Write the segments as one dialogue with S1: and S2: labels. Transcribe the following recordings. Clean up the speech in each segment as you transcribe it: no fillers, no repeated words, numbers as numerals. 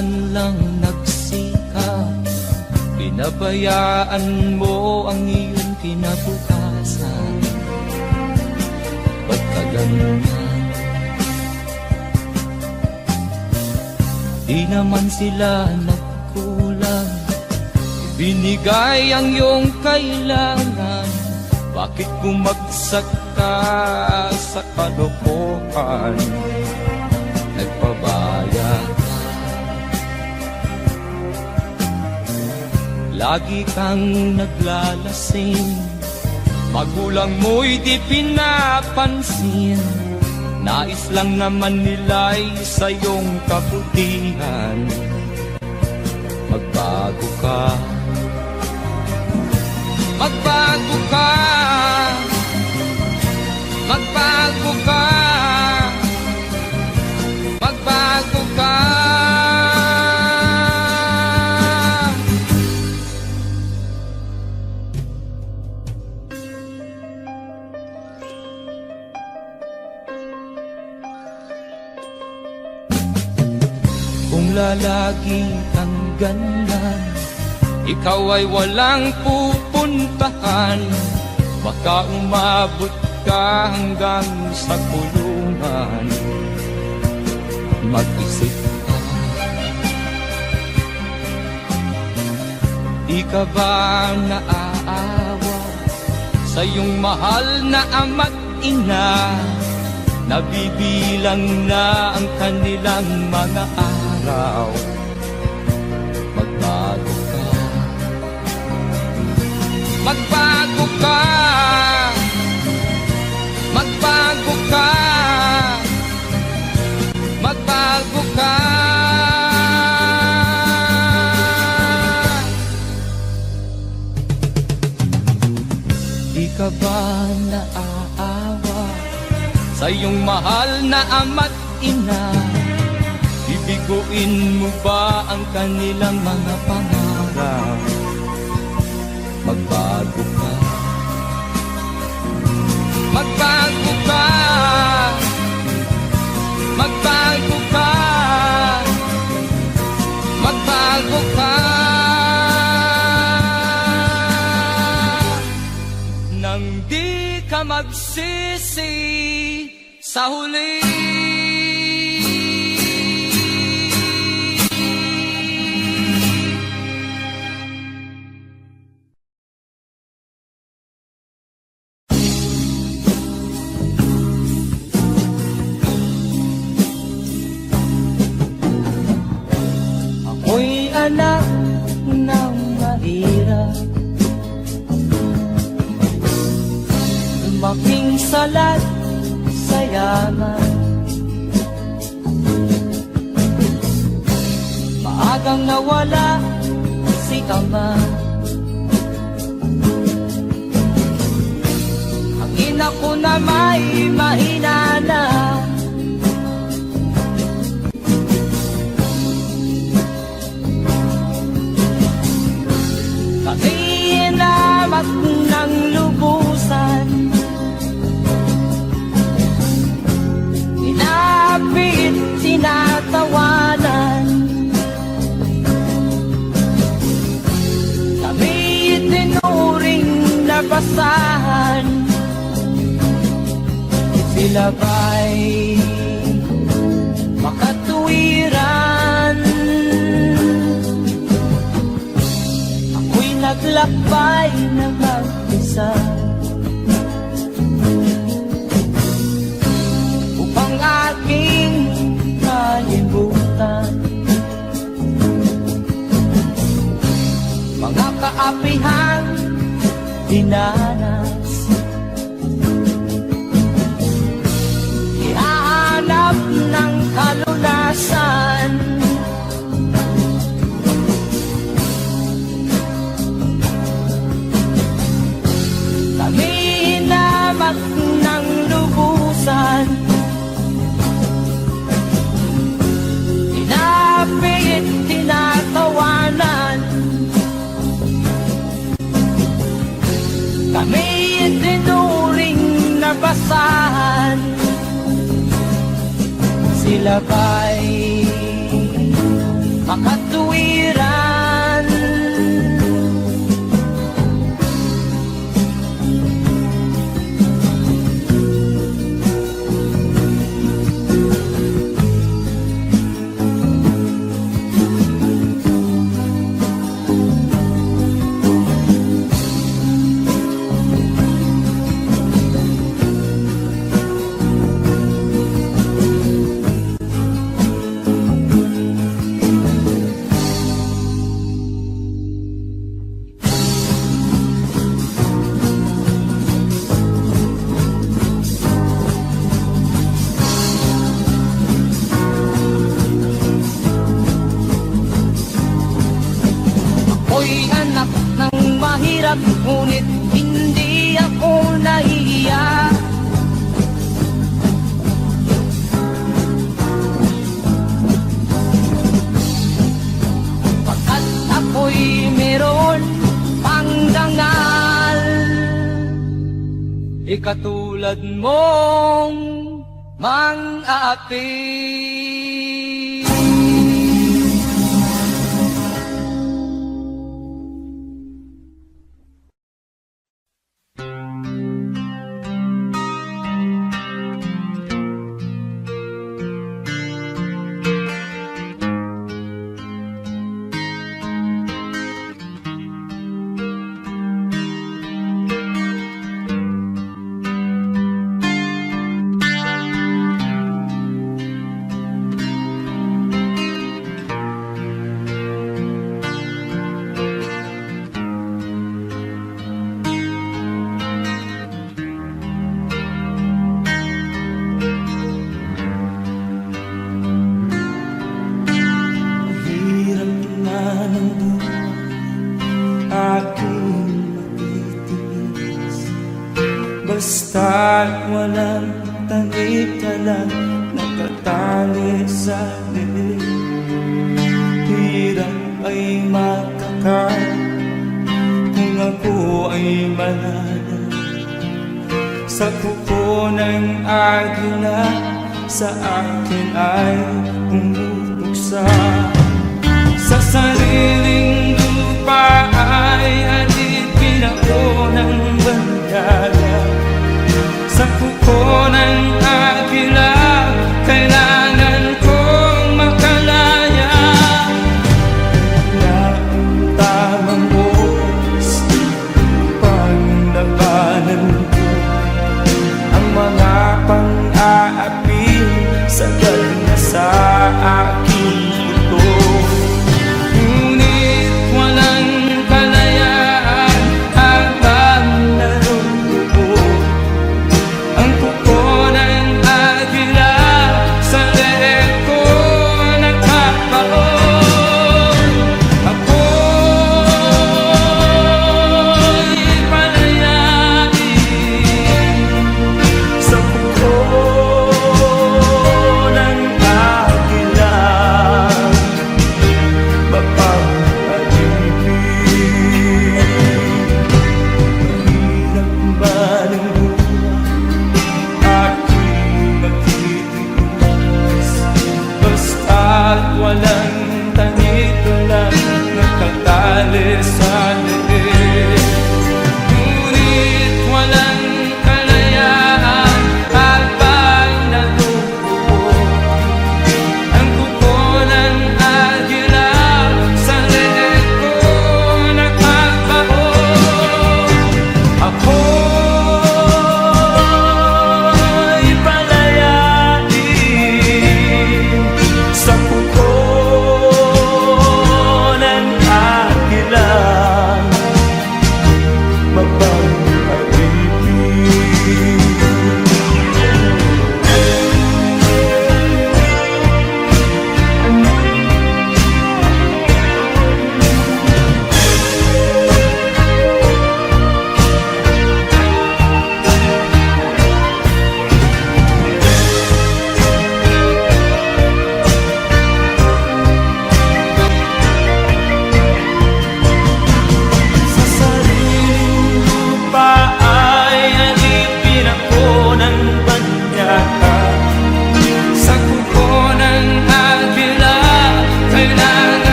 S1: man lang nagsikap, pinabayaan mo ang iyong kinabukasan. Ba't ka ganyan? Di naman sila nagkulang, binigay ang iyong kailangan. Bakit bumagsak ka sa kalokohan? Nagpabaya ka, lagi kang naglalasing, magulang mo'y di pinapansin. Nais lang naman nila'y sa iyong kabutihan. Magbago ka, magbago ka, magbago ka, magbago ka. Kung lalagi kang ganyan, ikaw ay walang pupuntahan. Baka umabot ka hanggang sa kulungan. Mag-isip ka, di ka ba naaawa sa iyong mahal na ama't ina? Nabibilang na ang kanilang mga araw. Magbago ka, magbago ka, magbago ka, magbago ka. Di ka ba naaawa sa iyong mahal na ama't ina? Bibiguin mo ba ang kanilang mga pangarap? Magbago ka, magbago ka, magbago ka, magbago ka. Nang di ka magsisi sa huli.
S2: Ako'y anak ng mahirap, lumaking salat sa yaman. Maagang nawala si ama, ang ina ko na may mahina na. Kainamat ng lubusan, inapit, tinatawanan. Kami itinuring na basahan, sila ba'y makatuwiran? Ako'y naglakbay na mag-isa upang aking kalimutan mga kaapihang dinanas. Ihahanap ng kalunasan, kami hinamak ng lubusan, inapit, tinatawanan. Kami itinuring na basahan, sila ba'y makatuwiran.
S1: Ako'y anak ng mahirap, ngunit hindi ako nahihiya. Pagkat ako'y meron pang dangal, ikatulad mong mang-aapi.
S3: Hirap na ng buhay aking matitiis, basta't walang tanik ka lang nakatali sa liig. Hirap ay makakain kung ako ay malala sa kuko ng agila, sa akin ay umuksa. Sa sariling lupa ay alipin ako ng bandala, sa kuko ng agila kailangan kong makalaya. Na ang tamang oras panglabanan ko ang mga pang-aapi sagal na sa aking ito. Ngunit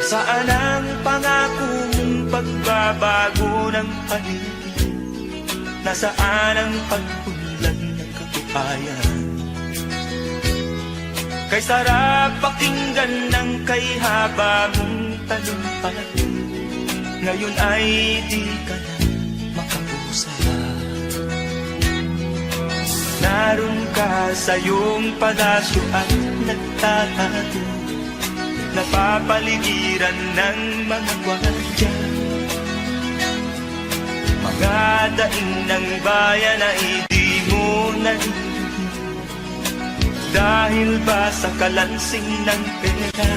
S3: Saan ang pangako mong pagbabago ng paligid? Nasaan ang pagpunlan ng kabuhayan? Kay sarap pakinggan ng kay haba mong talumpay, ngayon ay di ka na makausap. Naroon ka sa iyong palasyo at nagtatago, napapaligiran ng mga gwardiya. Mga daing ng bayan ay di mo narinig, dahil ba sa kalansing ng pera?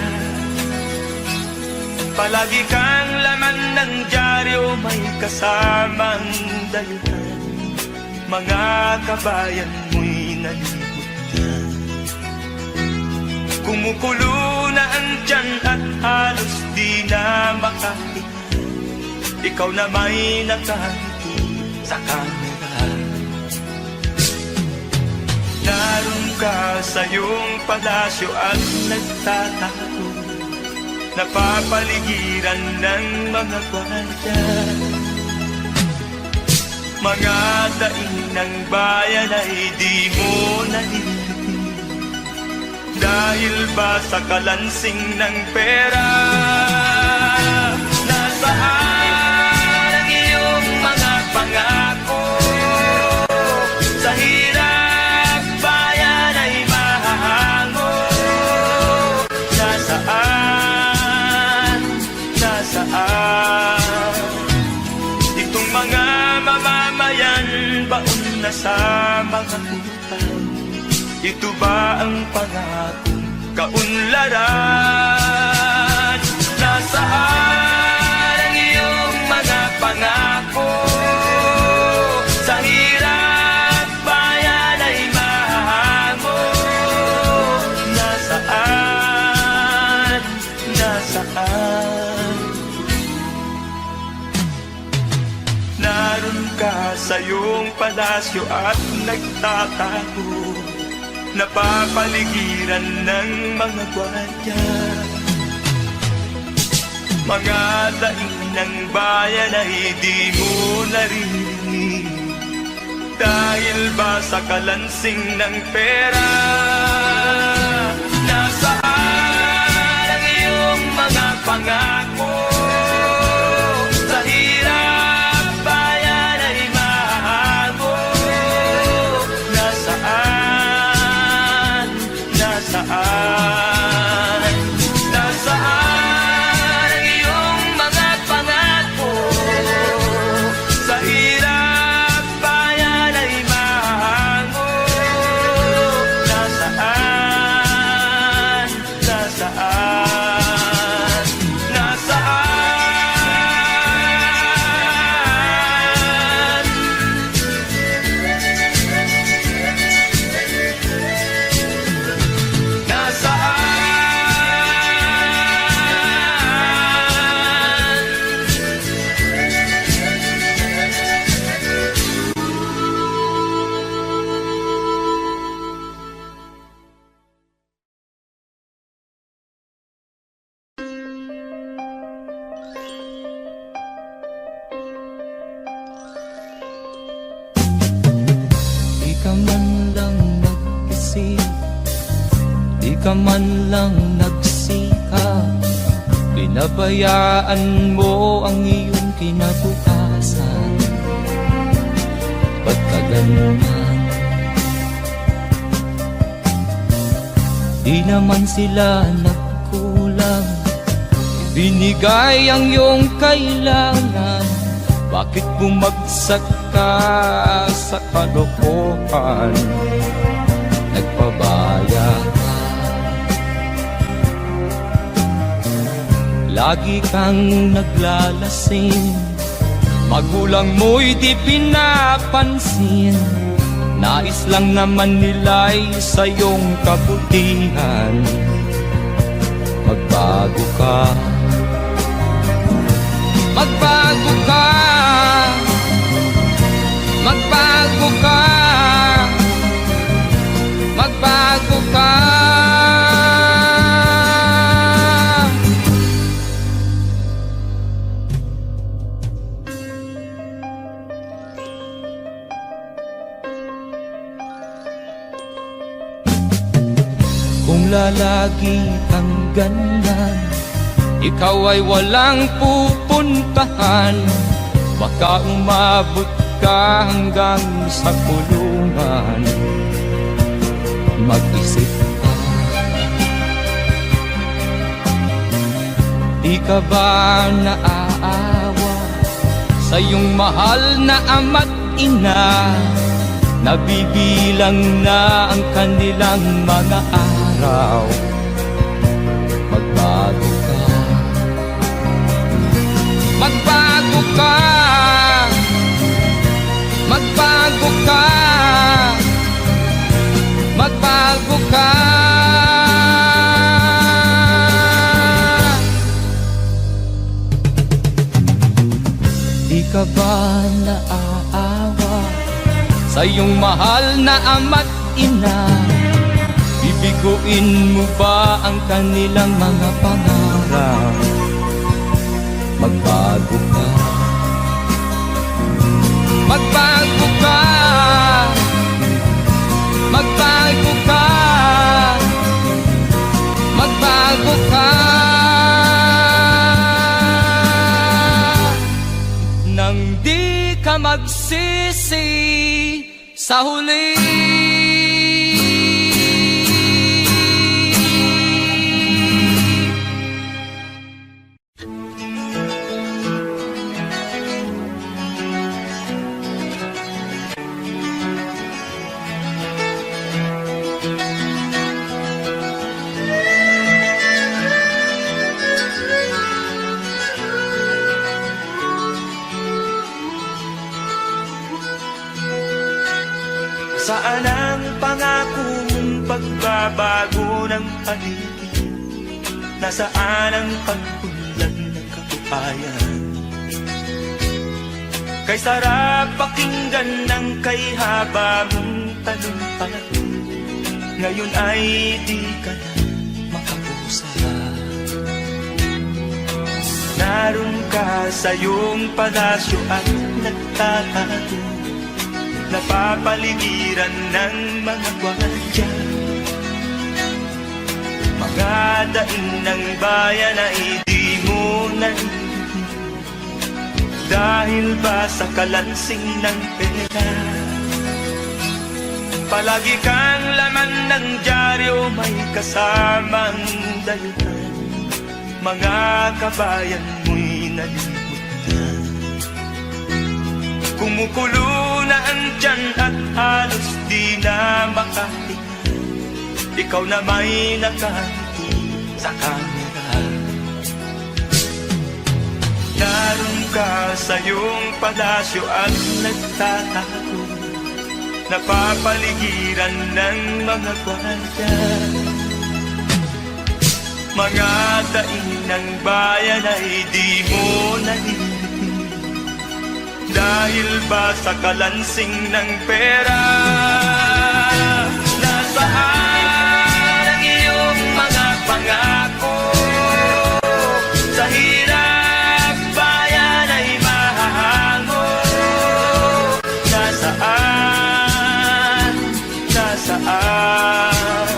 S3: Palagi kang laman ng dyaryo, may kasamang dahilan. Mga kabayan mo'y nalimutan. Kumukulo na ang tiyan at halos di na makahinga. Ikaw na may nakangiti sa kamera. Naroon ka sa iyong palasyo at nagtatago, napapaligiran ng mga gwardiya. Mga daing ng bayan ay di mo narinig, dahil ba sa kalansing ng pera? Nasaan ang iyong mga pangako? Sa hirap bayan ay mahahango. Nasaan? Nasaan? Itong mga mamamayan, baon na sa mga utang. Ito ba ang pangakong kaunlaran? Nasaan ang iyong mga pangako? Sa hirap bayan ay mahango. Nasaan? Nasaan? Naroon ka sa iyong palasyo at nagtatago, napapaligiran ng mga gwardiya. Mga daing ng bayan ay di mo narinig, dahil ba sa kalansing ng pera? Nasaan ang iyong mga pangako? Sa hirap bayan ay mahago. Nasaan? Nasaan? Nasaan ang iyong mga pangako? Sa hirap bayan ay mahango. Nasaan? Nasaan? Nasaan?
S1: Di ka man lang nag-isip, di ka man lang nagsikap, pinabayaan mo ang iyong kinabukasan. Ba't ka ganyan? Di naman sila nagkulang, ibinigay ang iyong kailangan. Bakit bumagsak ka sa kalokohan? Nagpabaya ka, lagi kang naglalasing, magulang mo'y di pinapansin. Nais lang naman nila'y sa iyong kabutihan. Magbago ka, magbago ka, magbago ka, magbago ka. lalagi kang ganyan, ikaw ay walang pupuntahan. Baka umabot ka hanggang sa kulungan. Mag-isip ka, di ka ba naaawa sa iyong mahal na ama't ina? Nabibilang na ang kanilang mga araw. Magbago ka, magbago ka, magbago ka, magbago ka. Di ka ba naaawa sa iyong mahal na ama't ina? Bibiguin mo ba ang kanilang mga pangarap? Magbago ka, magbago ka, magbago ka, magbago ka. Nang di ka magsisi sa huli.
S3: Saan ang pangako mong pagbabago ng paligid? Nasaan ang pagpunlan ng kabuhayan? Kay sarap pakinggan ng kay haba mong talumpati, ngayon ay di ka na makapusa. Naroon ka sa iyong palasyo at nagtatago, napapaligiran ng mga gwardiya. Mga daing ng bayan ay di mo narinig, dahil ba sa kalansing ng pera? Palagi kang laman ng dyaryo, may kasamang daluhan. Mga kabayan mo'y nalimutan. Kumukulo na ang tiyan at halos di na makahinga, ikaw na may nakangiti sa kamera. Naroon ka sa iyong palasyo at nagtatago, napapaligiran ng mga gwardiya. Mga daing ng bayan ay di mo narinig, dahil ba sa kalansing ng pera? Nasaan ang iyong mga pangako? Sa hirap bayan ay mahahango. Nasaan? Nasaan?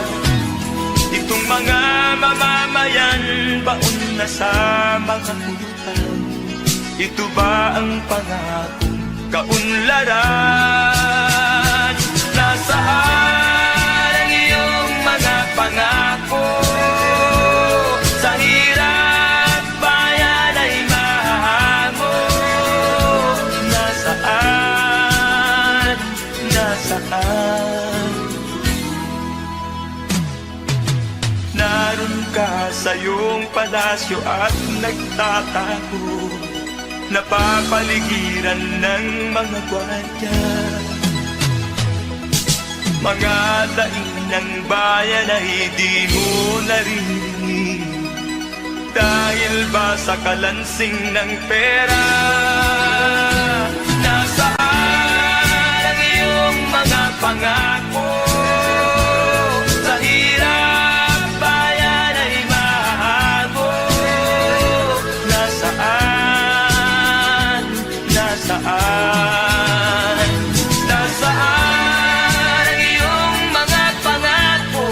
S3: Itong mga mamamayan, baon na sa mga utang. Ito ba ang pangakong kaunlaran? Nasaan ang iyong mga pangako? Sa hirap bayan ay mahahango. Nasaan? Nasaan? Naroon ka sa iyong palasyo at nagtatago, napapaligiran ng mga gwardiya. Mga daing ng bayan ay di mo narinig, dahil ba sa kalansing ng pera? Nasaan ang iyong mga pangako? Sa hirap bayan ay mahago. Nasaan? Nasaan? Nasaan ang iyong mga pangako?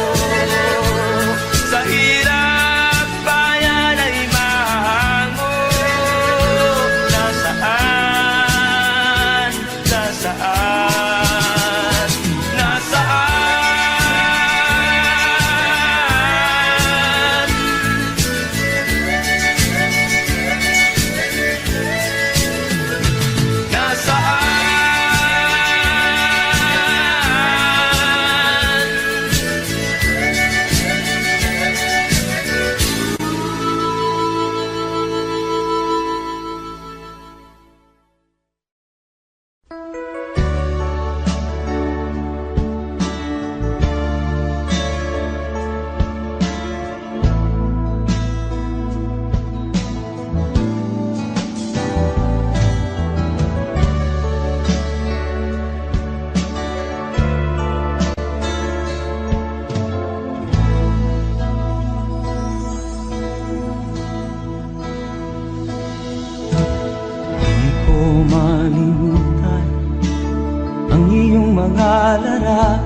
S1: mga larawan,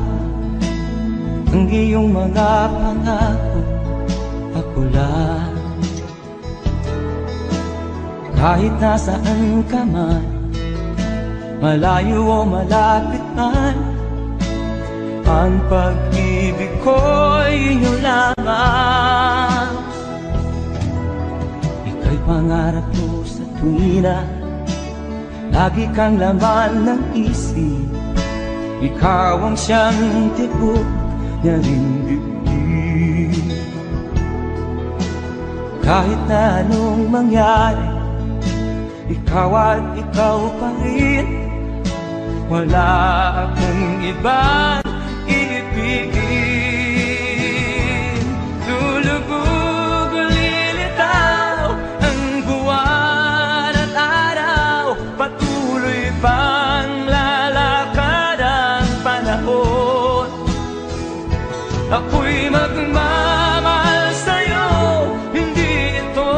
S1: ang iyong mga pangako, ako lang. Kahit nasaan ka man, malayo o malapit man, ang pag-ibig ko'y inyo lamang. Ika'y pangarap ko sa tuwina, lagi kang laman ng isip. Ikaw ang siyang tibok niya rin dibdib. Kahit na anong mangyari, ikaw at ikaw pa rin. Wala akong ibang ibigin. Lulubog o lilitaw ang buwan at araw, patuloy pang lalakad ang panahon. Ako'y magmamahal sa'yo, hindi ito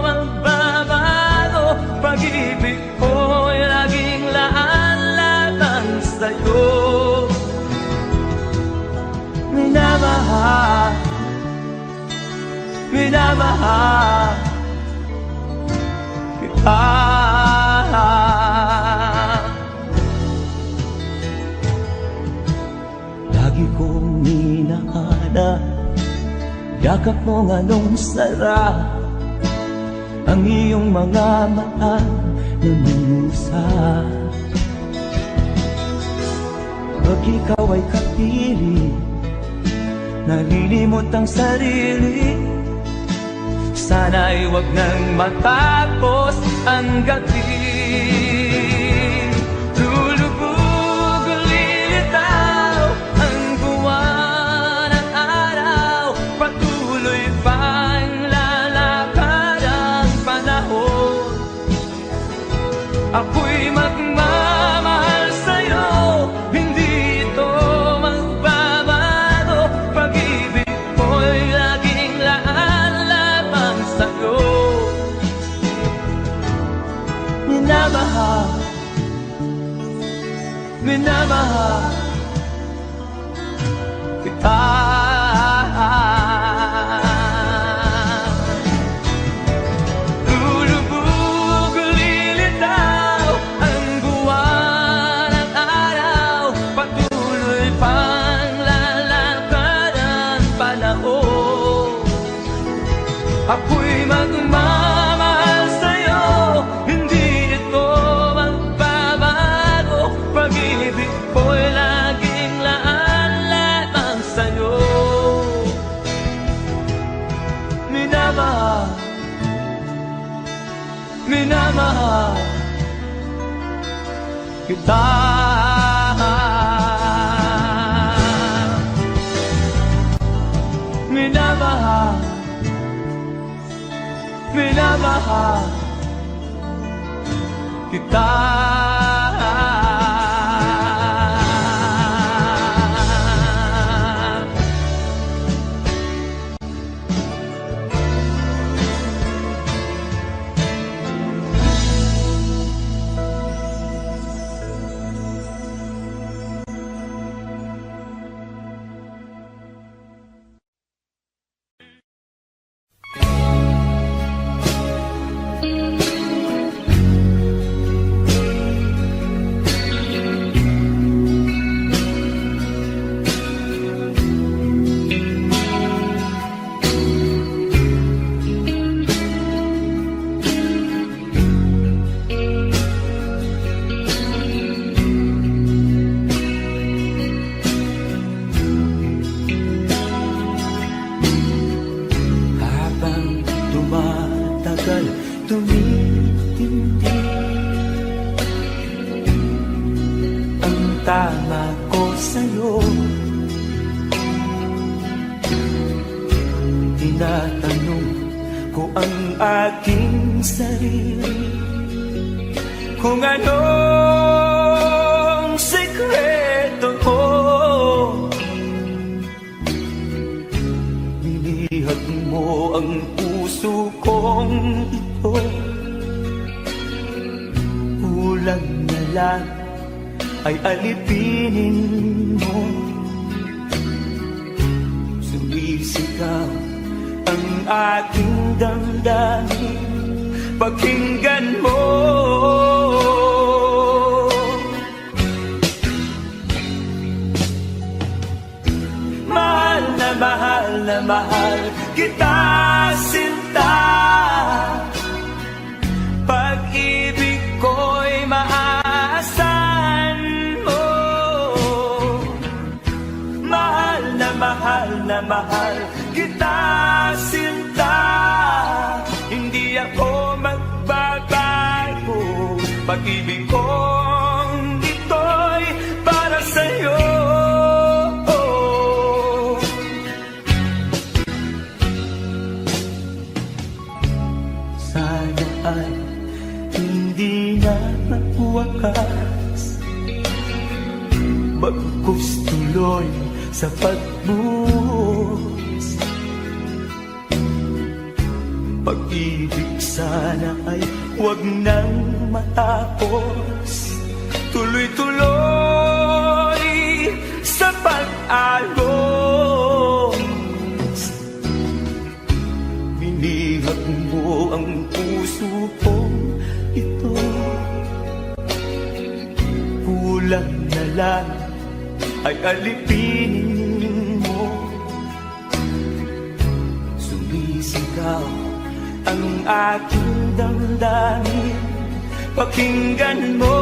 S1: magbabago. Pag-ibig ko'y laging laan-laan sa'yo. Minamahal, minamahal kita. Lagi kong minahana, yakap mo nga nung sarap, ang iyong mga mata na minusap. Pag ikaw ay kapiling, nalilimot ang sarili, sana'y wag nang matapos ang gabi. Lulubog o lilitaw ang buwan at araw, patuloy pang lalakad ang panahon. Ako'y magmamahal sa'yo, hindi ito magbabago. Pag-ibig ko'y laging laan-lamang sa'yo. Minamahal, minamahal kita. Lulubog o lilitaw ang buwan at araw, patuloy pang lalakad ang panahon. Ako'y magmamahal sa'yo, hindi ito magbabago. Pag-ibig ko'y laging laan-lamang sa'yo. Minamahal, minamahal kita. Minamahal, minamahal kita. Tumitindi ang tama ko sa'yo. Tinatanong ko ang aking sarili kung anong sekreto ko. Nilihag mo ang puso kong ito, kulang na lang
S3: ay alipinin mo. Sumisigaw ang aking damdamin, pakinggan mo. Mahal na mahal na mahal kita, sinta. Pag-ibig ko'y maaasahan mo. Mahal na mahal kita, sinta. Hindi ako magbabago. Pag-ibig kong ito'y para sa'yo. Sana ay hindi na magwakas, bagkus tuloy sa pagbuhos. Pag-ibig sana ay huwag nang matapos, tuloy-tuloy sa pag-alos. Binihag mo ang puso kong ito, kulang na lang ay alipinin mo. Sumisigaw ang aking damdamin, pakinggan mo.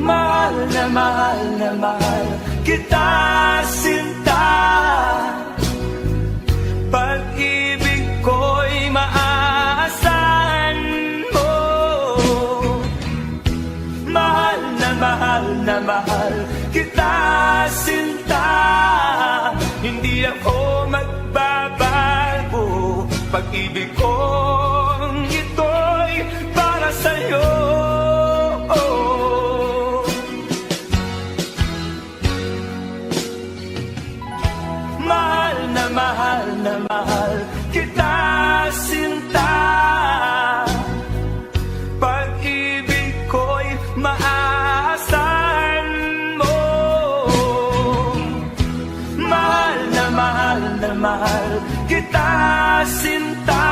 S3: Mahal na mahal kita, sinta. Pag-ibig ko'y maaasahan mo. Mahal na mahal kita, sinta. Hindi ako magbabago. Pag-ibig kong ito'y para sa'yo. Mahal na mahal kita, sinta. Pag-ibig ko'y maaasahan mo. Mahal na mahal kita, sinta.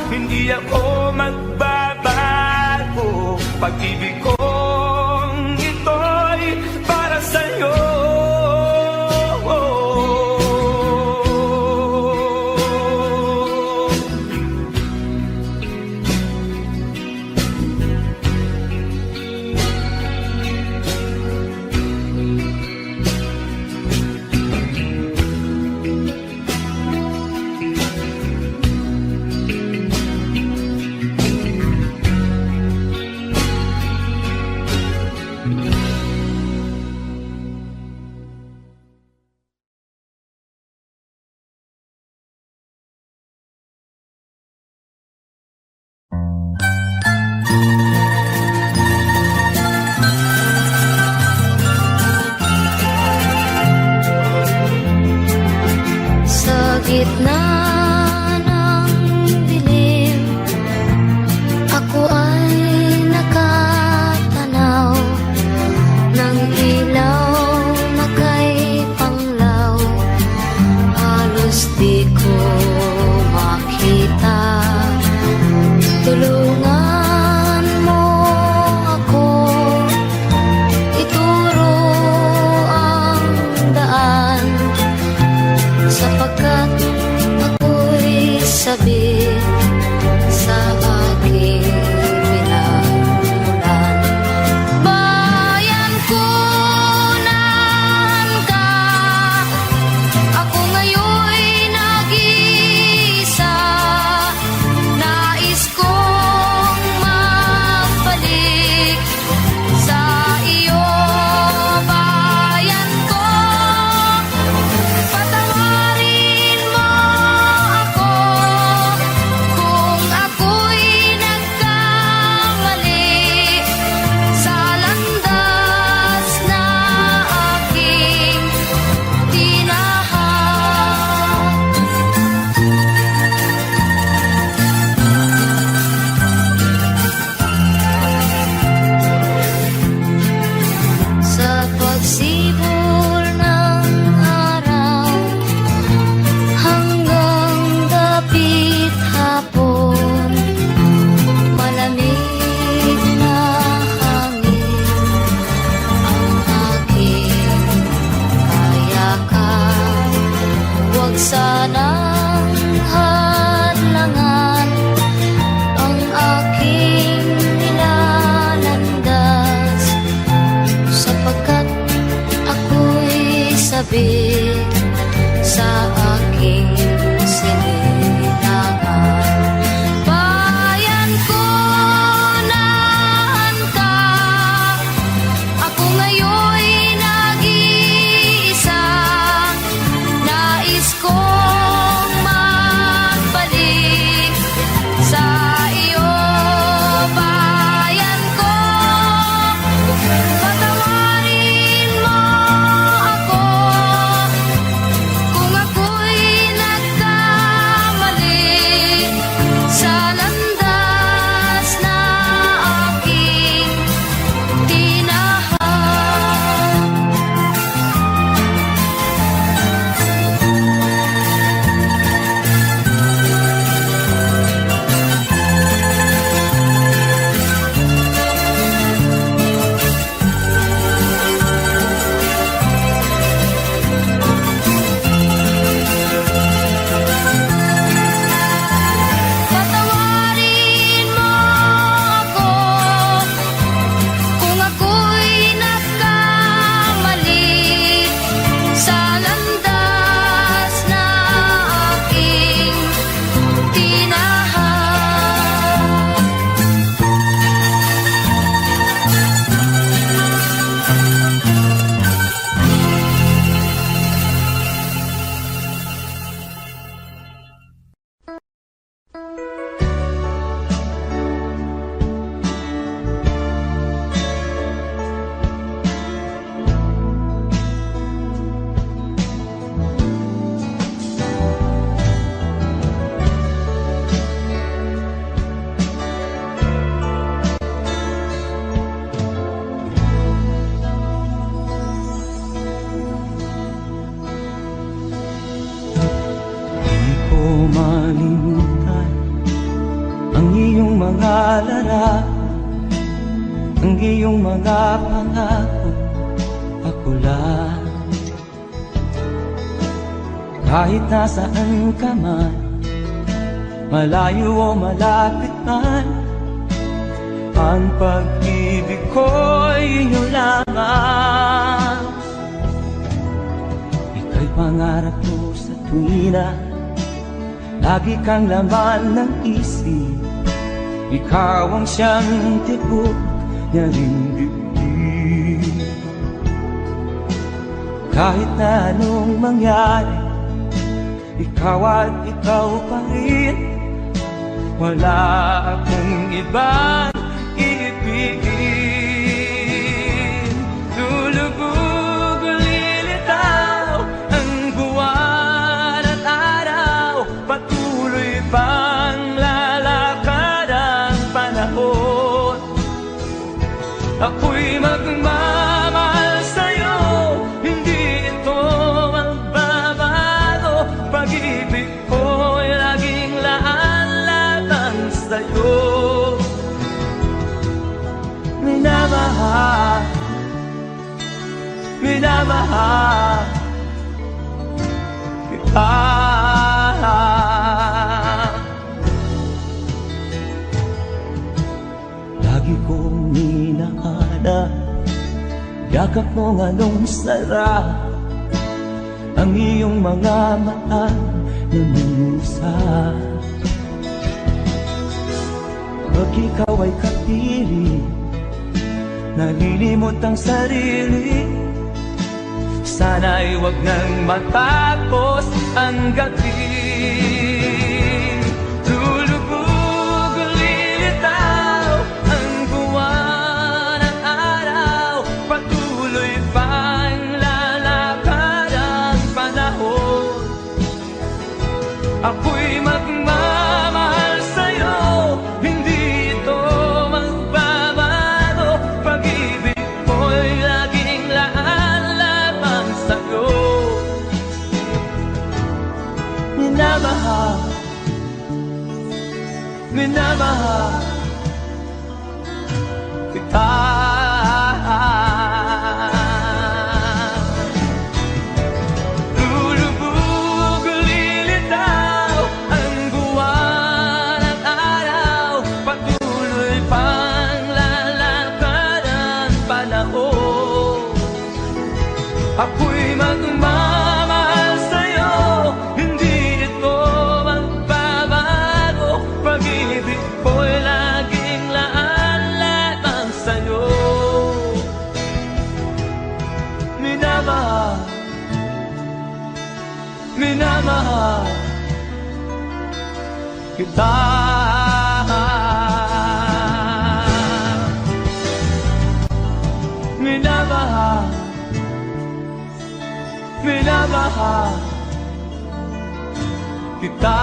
S3: Hindi ako magbabago. Pag-ibig kong ito'y para sa'yo.
S4: Gitna ng dilim, ako ay nakatanaw ng ilaw na kay panglaw. Halos di ko makita. Tulungan mo ako, ituro ang daan, sapagkat ako'y sabi sa aking pinagmulan. Bayan ko, nahan ka, ako ngayon'y nag-iisa. Nais kong
S1: pangako, ang iyong mga pangako, ako lang. Kahit nasaan ka man, malayo o malapit man, ang pag-ibig ko'y inyo lamang. Ika'y pangarap ko sa tuwina, lagi kang laman ng isip. Ikaw ang siyang tibok na ring dibdib. Kahit na anong mangyari, ikaw at ikaw pa rin. Wala akong ibang iibigin. Lulubog o lilitaw ang buwan at araw, patuloy pang lalakad ang panahon. Ako'y magmamahal sa'yo, hindi ito magbabago. Pag-ibig ko'y laging laan-latang sa'yo. Minamahal, minamahal kita. Lagi kong minahana, yakap mong anong sarap, ang iyong mga mata na musa. Pag ikaw ay kapili, nalilimot ang sarili. Sana'y wag nang matapos ang gabi. Lulubog o lilitaw ang buwan at araw, patuloy pang lalakad ang panahon. Ako'y magmamahal sa'yo, hindi ito magbabago. Pag-ibig ko'y laging laan-lamang sa'yo. Minamahal, minamahal kita. Lulubog o lilitaw ang buwan at araw, patuloy pang lalakad ang panahon. Ako'y magmamahal sa'yo, hindi ito magbabago. Pag-ibig ko'y laging laan-lamang sa'yo. Minamahal, minamahal kita. Minamahal, minamahal kita.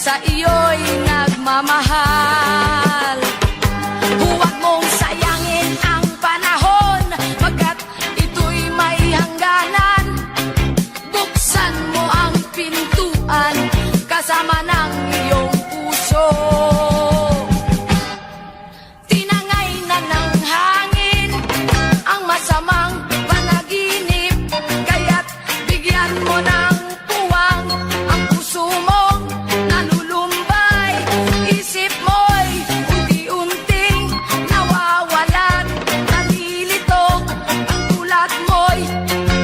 S4: sa iyo'y nagmamahal. Huwag mong sayangin ang panahon, pagkat ito'y may hangganan. Buksan mo ang pintuan kasama ng iyong puso. Tinangay na ng hangin ang masamang panaginip, kaya't bigyan mo ng puwang ang puso mong nalulumbay. Isip mo'y unti-unting nawawalan, nalilito ang tulad mo'y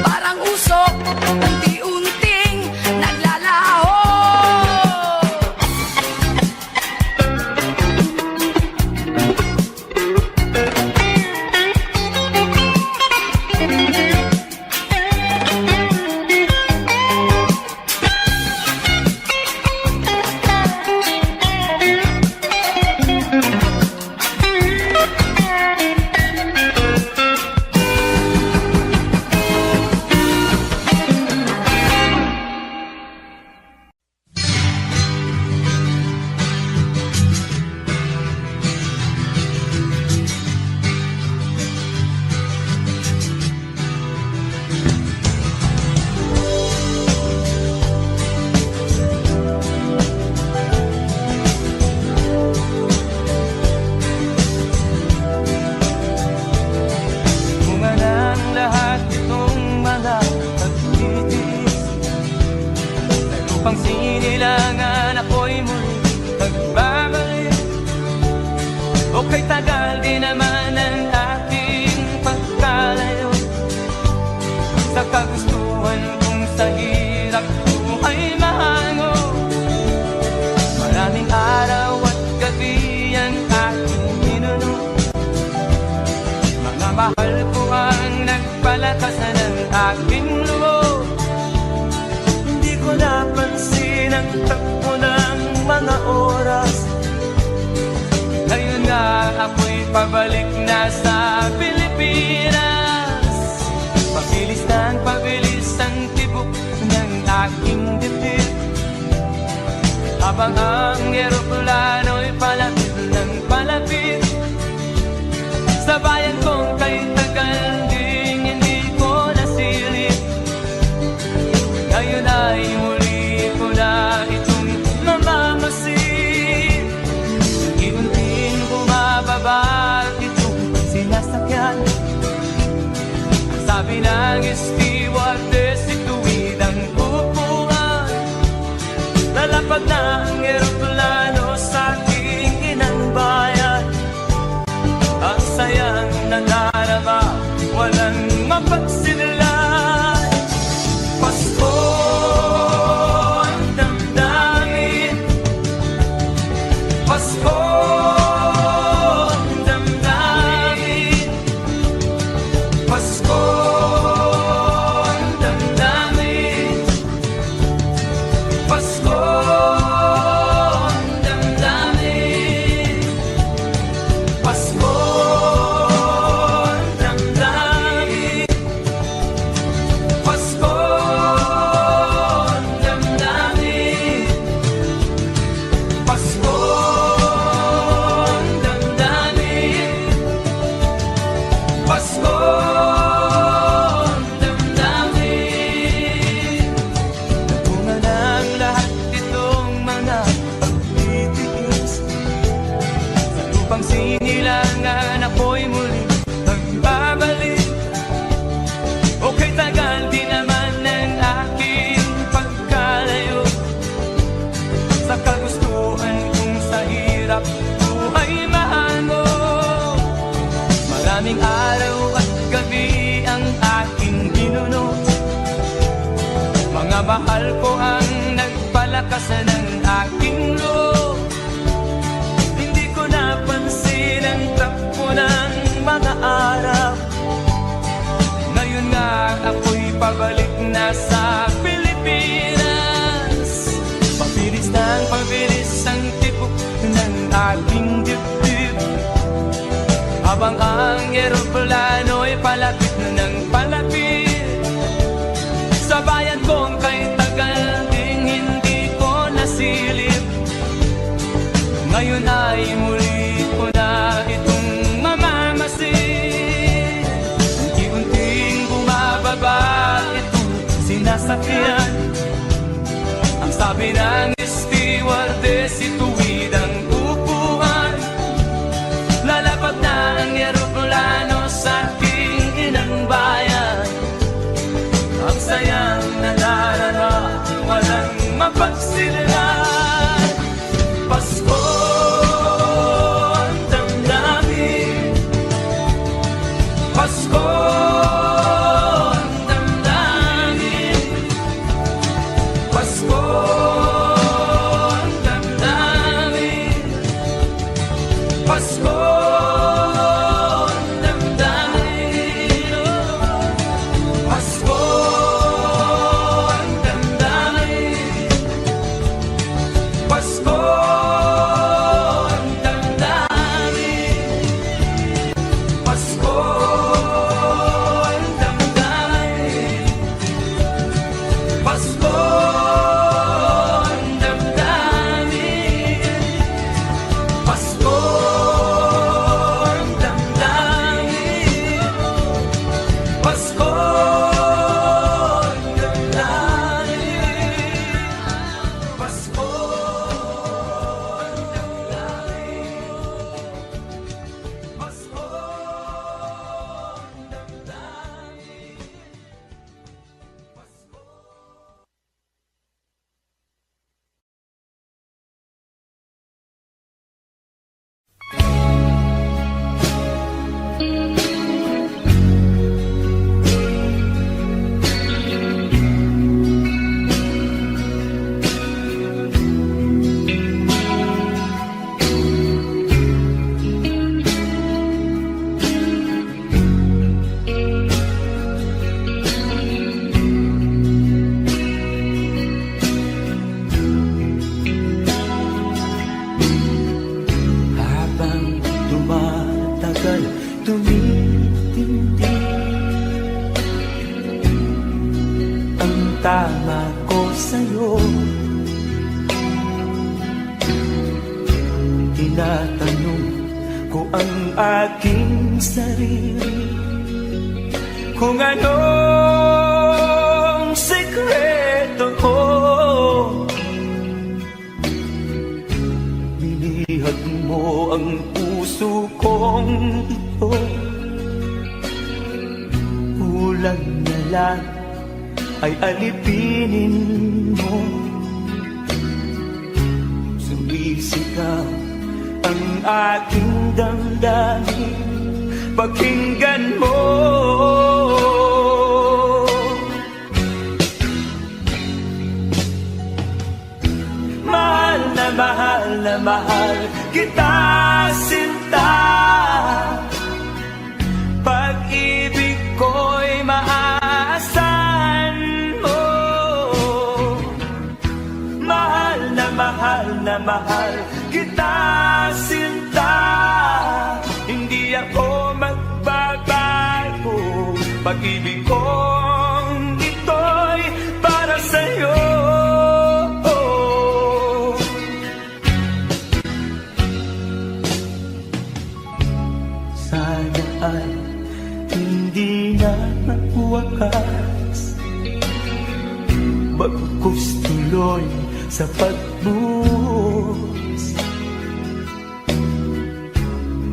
S4: parang usok, unti-unting naglalaho.
S3: Bunga ng lahat itong mga pagtitiis, sa lupang sinilangan ako'y muli nagbabalik. O kay tagal din naman ang aking pagkalayo sa kagustuhan kong sa hirap buhay mahango. Maraming araw at gabi ang aking minuno, mga mahal ko ang nagpalakasan ng aking loob. Hindi ko napansin ang takbo ng mga oras. Ngayon nga ako'y pabalik na sa Pilipinas. Pabilis ng pabilis ang tibok ng aking dibdib, habang ang eroplano'y palapit ng palapit sa bayan kong kay tagal ding hindi ko nasilip. Ngayon ay muli ko na itong mamamasid. Unti-unting bumababa itong sinasakyan. Ang sabi ng stewardess, ituwid ang upuan. Lalapag na ang eroplano sa aking inang bayan. Ang sayang nadarama, walang mapagsinilay. Pasko ang damdamin, Pasko ang damdamin, Pasko ang damdamin, Pasko ang damdamin, Pasko ang damdamin, Pasko ang damdamin, Pasko ang damdamin, Pasko ang damdamin. Bunga ng lahat itong mga pagtitiis, sa lupang sinilangan ako'y muli magbabalik. O kay tagal din naman ng aking pagkalayo sa kagustuhan kong sa hirap buhay mahango. Maraming araw at gabi ang aking binuno, mga mahal ko ang nagpalakasan ng aking loob. Hindi ko napansin ang takbo ng mga araw. Ngayon nga ako'y pabalik na sa Pilipinas. Pabilis ng pabilis ang tibok ng aking dibdib, habang ang eroplano'y palapit ng palapit sa bayan kong kay tagal ding hindi ko nasilip. ay muli ko na itong mamamasin. Unti-unting bumababa itong sinasakyan. Ang sabi ng stewardess, ituwid ang upuan. Lalapag na ang eroplano sa aking inang bayan. Ang sayang nadarama, walang mapagsilan. Pasko ang damdamin, Pasko ang damdamin, Pasko ang damdamin, Pasko ang damdamin, Pasko ang damdamin, Pasko ang damdamin, Pasko ang damdamin, Pasko ang damdamin, Pasko ang damdamin, Pasko ang damdamin, Pasko ang damdamin, Pasko ang damdamin, Pasko. Habang tumatagal, tumitindi ang tama ko sa'yo. Tinatanong ko ang aking sarili kung anong sekreto ko. Binihag mo ang puso kong ito. Kulang na lang ay alipinin mo. Sumisigaw ang aking damdamin, pakinggan mo. Mahal na mahal na mahal kita, sinta. Pag-ibig ko'y maaasahan mo. Mahal na mahal kita, sinta. Hindi ako magbabago. Pag-ibig kong ito'y para sa'yo. Sana ay hindi na magwakas, bagkus tuloy sa pagbuhos.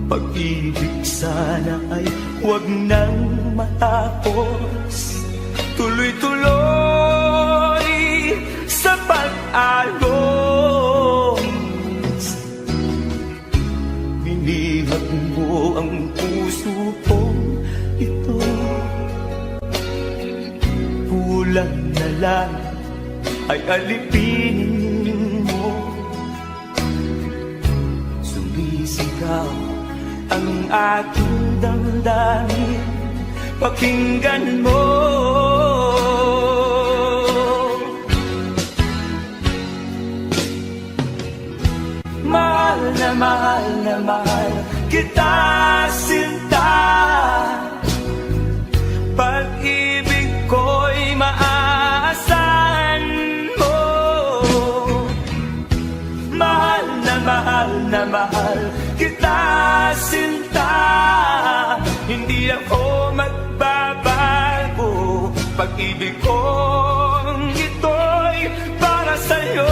S3: Pag-ibig sana ay huwag nang matapos, tuloy-tuloy sa pag-alos. Binihag mo ang puso kong ito. Kulang na lang ay alipinin mo. Sumisigaw ang aking damdamin, pakinggan mo. Mahal na mahal na mahal kita, sinta. Pag-ibig ko'y maaasahan mo. Mahal na mahal na mahal mahal kita, sinta. Hindi ako magbabago, pag-ibig kong ito'y para sa'yo.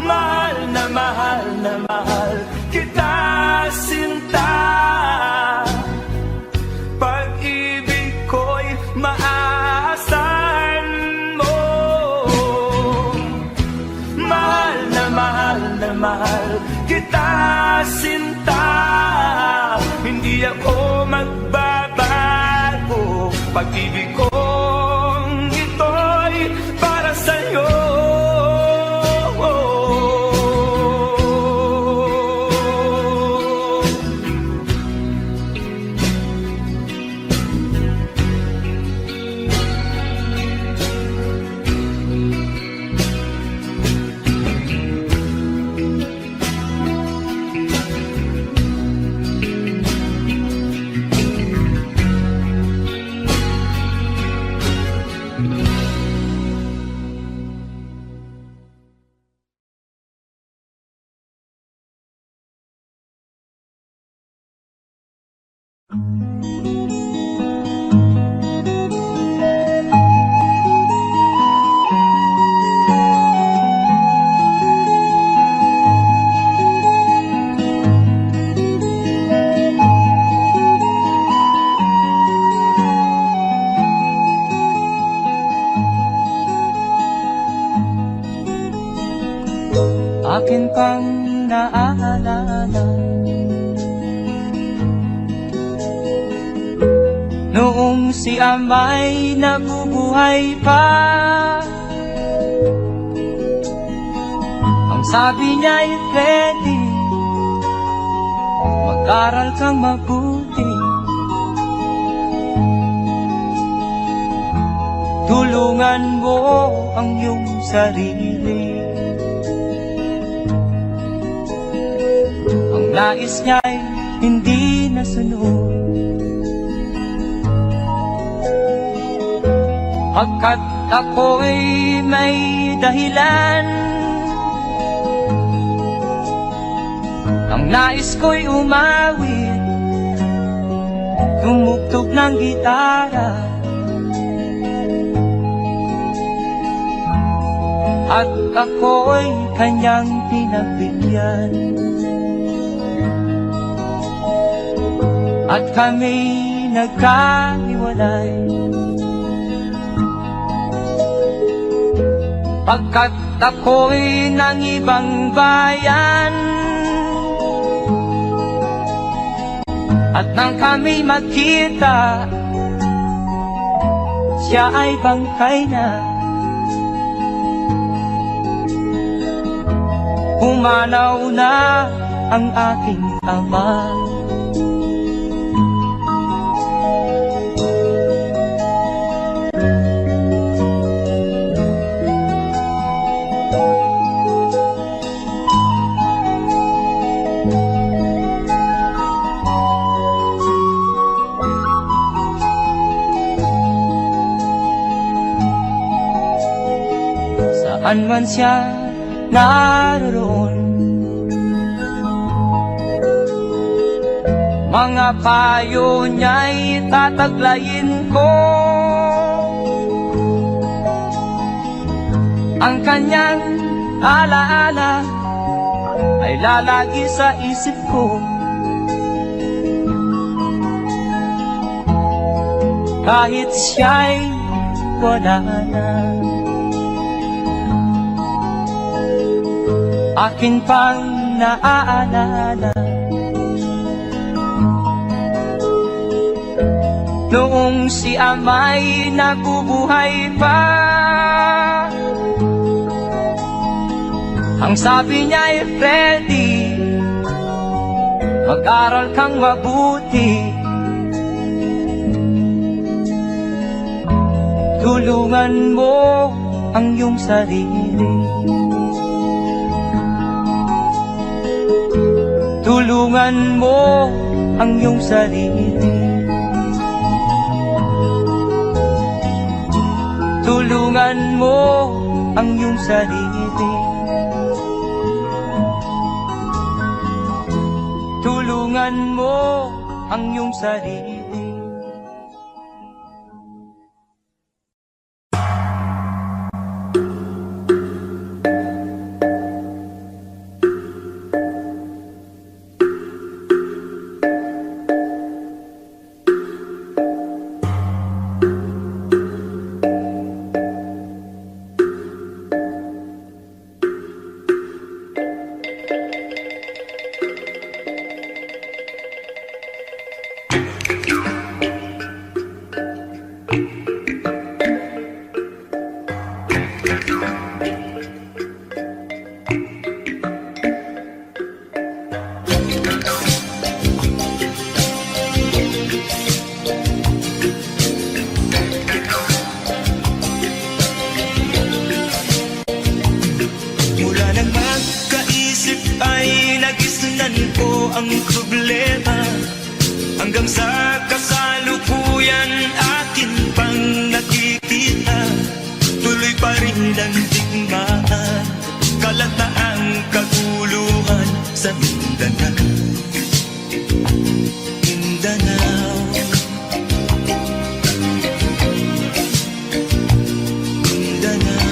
S3: Mahal na mahal kita, sinta. Pag-ibig ko'y maaasahan mo. Mahal na mahal kita, sinta. Hindi ako magbabago, pag-ibig kong ito'y para sa'yo.
S2: Akin pang naaalala noong si ama'y nabubuhay pa. Ang sabi niya'y Freddy, mag-aral kang mabuti, tulungan mo ang iyong sarili. Ang nais niya'y hindi nasunod, pagkat ako'y may dahilan. Ang nais ko'y umawit, tumugtog ng gitara, at ako'y kanyang pinabigyan. At kami nagkahiwalay, pagkat ako'y ng ibang bayan. At nang kami magkita, siya ay bangkay na. Pumanaw na ang aking ama. Saan man siya naroon, mga payo niya'y tataglayin ko. Ang kanyang alaala ay lalagi sa isip ko. Kahit siya'y wala na, akin pang naaalala noong si ama'y nabubuhay pa. Ang sabi niya'y Freddy, mag-aral kang mabuti, tulungan mo ang iyong sarili. Tulungan mo ang iyong sarili.
S3: Tulungan mo ang iyong sarili. Tulungan mo ang iyong sarili. Mula nang magkaisip ay nagisnan ko ang problema. Hanggang sa kasalukuyan akin pang nakikita, tuloy pa rin ang digmaan, kalataang kaguluhan sa Mindanao. Mindanao, Mindanao.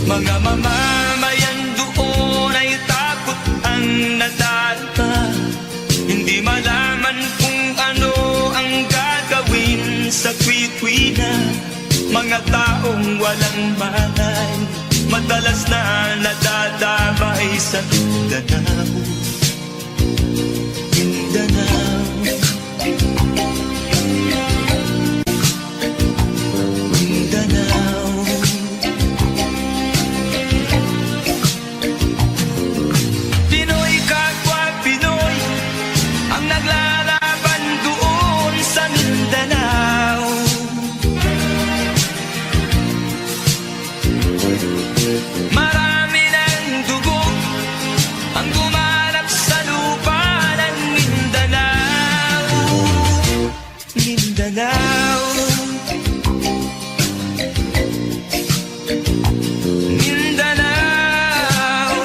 S3: Mga mamamayan doon ay takot ang nadalpa. Hindi malaman kung ano ang gagawin sa kwit-kwina. Mga taong walang malay, madalas na nadadamay sa Mindanao. Mindanao, Mindanao. Pinoy kapwa Pinoy ang naglalaban doon sa Mindanao. Marami ng dugo ang gumanap sa lupa ng Mindanao. Mindanao, Mindanao.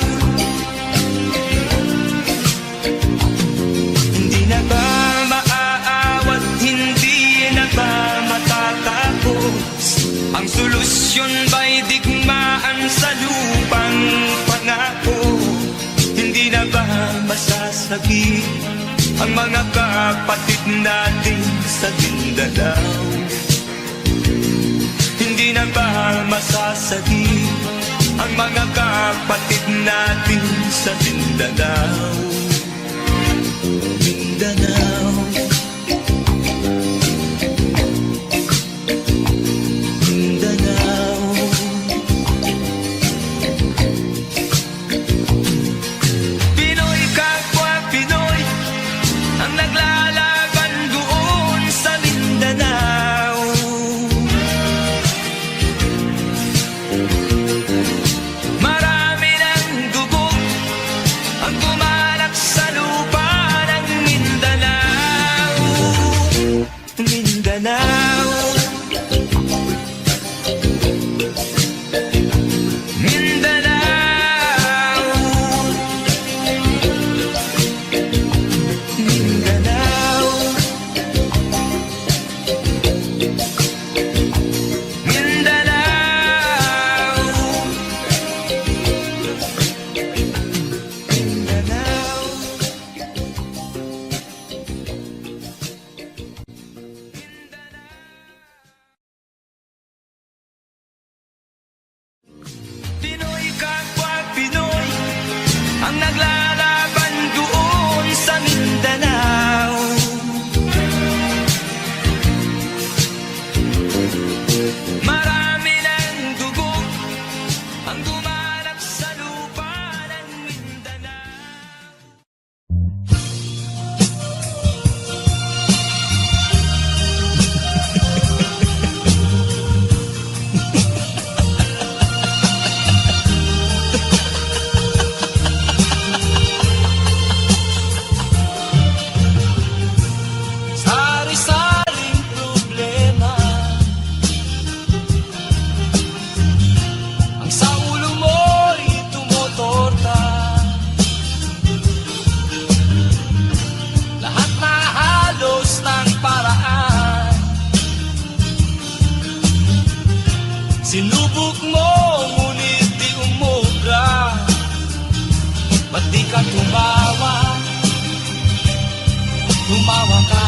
S3: Hindi na ba maaawat, hindi na ba matatapos? Ang solusyon ba'y digmaan sa lupang pangako? Hindi na ba masasabi ang mga kapatid natin sa Mindanao? Hindi na ba masasabi ang mga kapatid natin sa Mindanao? Mindanao, Mindanao. Pinoy kapwa Pinoy ang naglalaban doon sa Mindanao. Marami ng dugo ang gumalak sa lupa ng Mindanao. Mindanao, Mindanao, Mindanao, Mindanao, Mindanao.
S1: di ka tumawa, tumawa ka.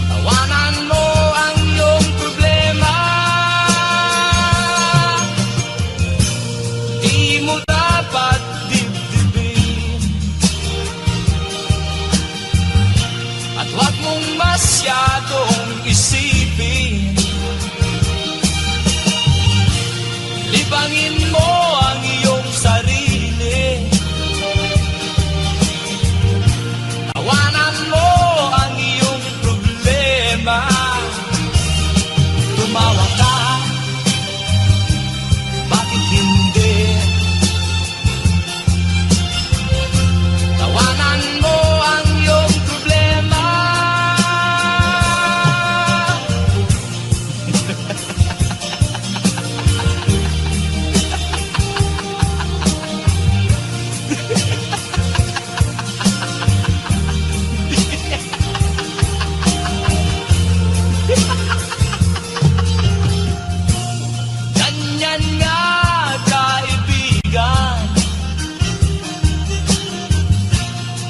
S1: Tawanan mo ang iyong problema, di mo dapat dibdibin. At huwag mong masyadong isipin, libangin mo ang iyong sarili. Tawanan mo ang iyong problema, tumawa ka, bakit hindi? Tawanan mo ang iyong problema. Ganyan nga, kaibigan.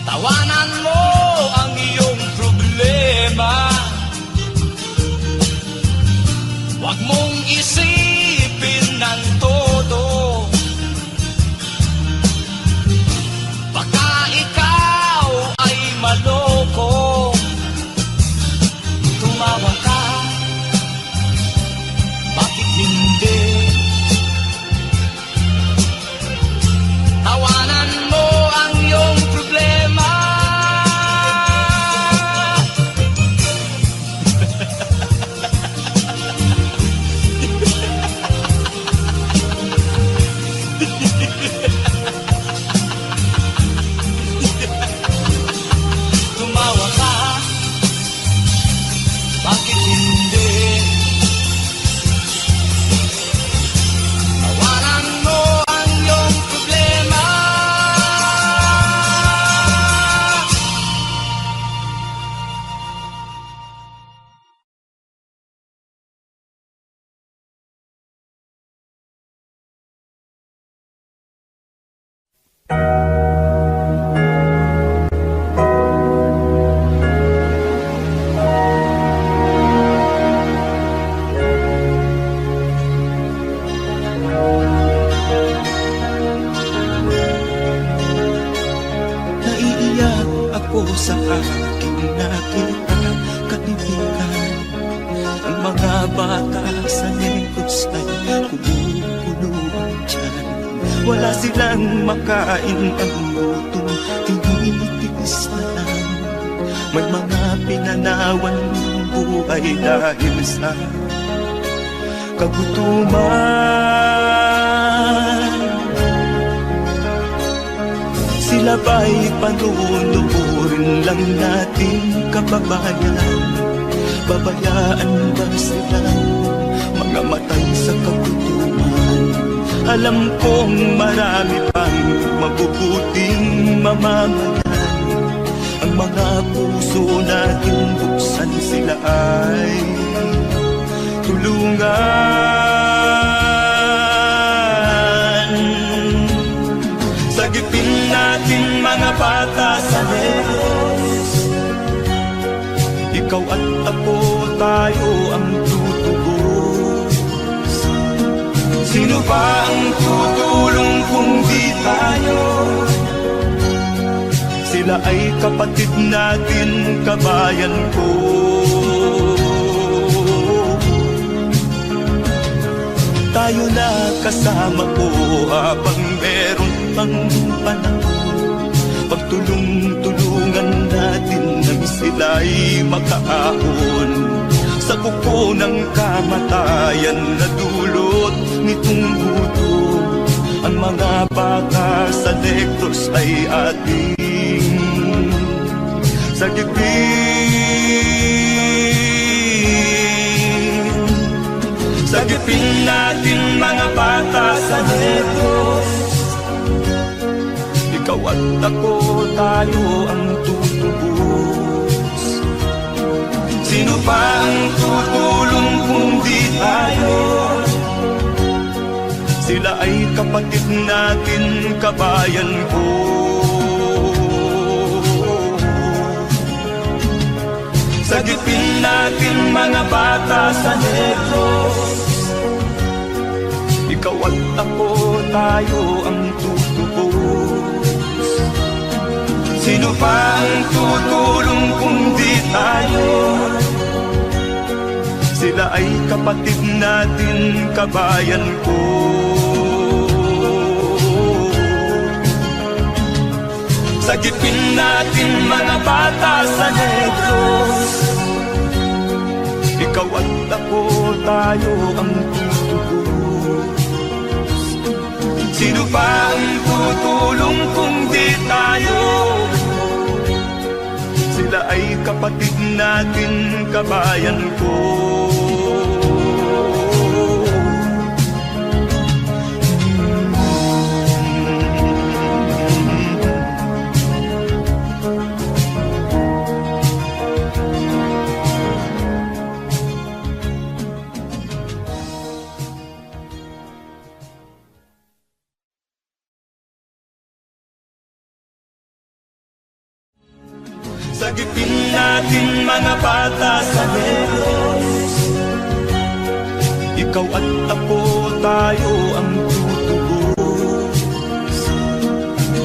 S1: Tawanan mo ang iyong problema. Huwag mong isipin ng todo, baka ikaw ay maloko. Tumawa ka, bakit hindi? Tawanan mo ang iyong problema. Tumawa ka, bakit hindi? Tawanan mo ang iyong problema.
S5: Naiiyak ako sa aking nakita, kaibigan. Ang mga bata sa negros ay kumukulungan dyan. Wala silang makain, ang gutom tinitiis na lang. May mga pinanawan ng buhay dahil sa kagutuman. Sila ba'y panunurin lang natin, kababayan? Babayaan ba silang mga matay sa kagutuman? Alam kong marami pang mabubuting mamamayan. Ang mga puso natin buksan, sila ay tulungan. Sagipin natin mga bata sa negros, ikaw at ako, tayo ang tutubos. Sino ba ang tutulong kung di tayo? Sila ay kapatid natin, kabayan ko. Tayo na kasama ko habang meron pang panahon. Pagtulong-tulungan natin nang sila'y makaahon sa kuko ng kamatayan na dulot nitong gutom. Ang mga bata sa negros ay ating sagipin. Sagipin natin mga bata sa negros, ikaw at ako, tayo ang tutubos. Sino pa ang tutulong kung di tayo? Sila ay kapatid natin, kabayan ko. Sagipin natin mga bata sa Negros. Ikaw at ako, tayo ang tutubos. Sino pa ang tutulong kung di tayo? Sila ay kapatid natin, kabayan ko. Sagipin natin mga bata sa Negros. Ikaw at ako, tayo ang tutubos. Sino pa ang tutulong kung di tayo? Sila ay kapatid natin, kabayan ko. Sagipin natin mga bata sa Negros. Ikaw at ako, tayo ang tutubos.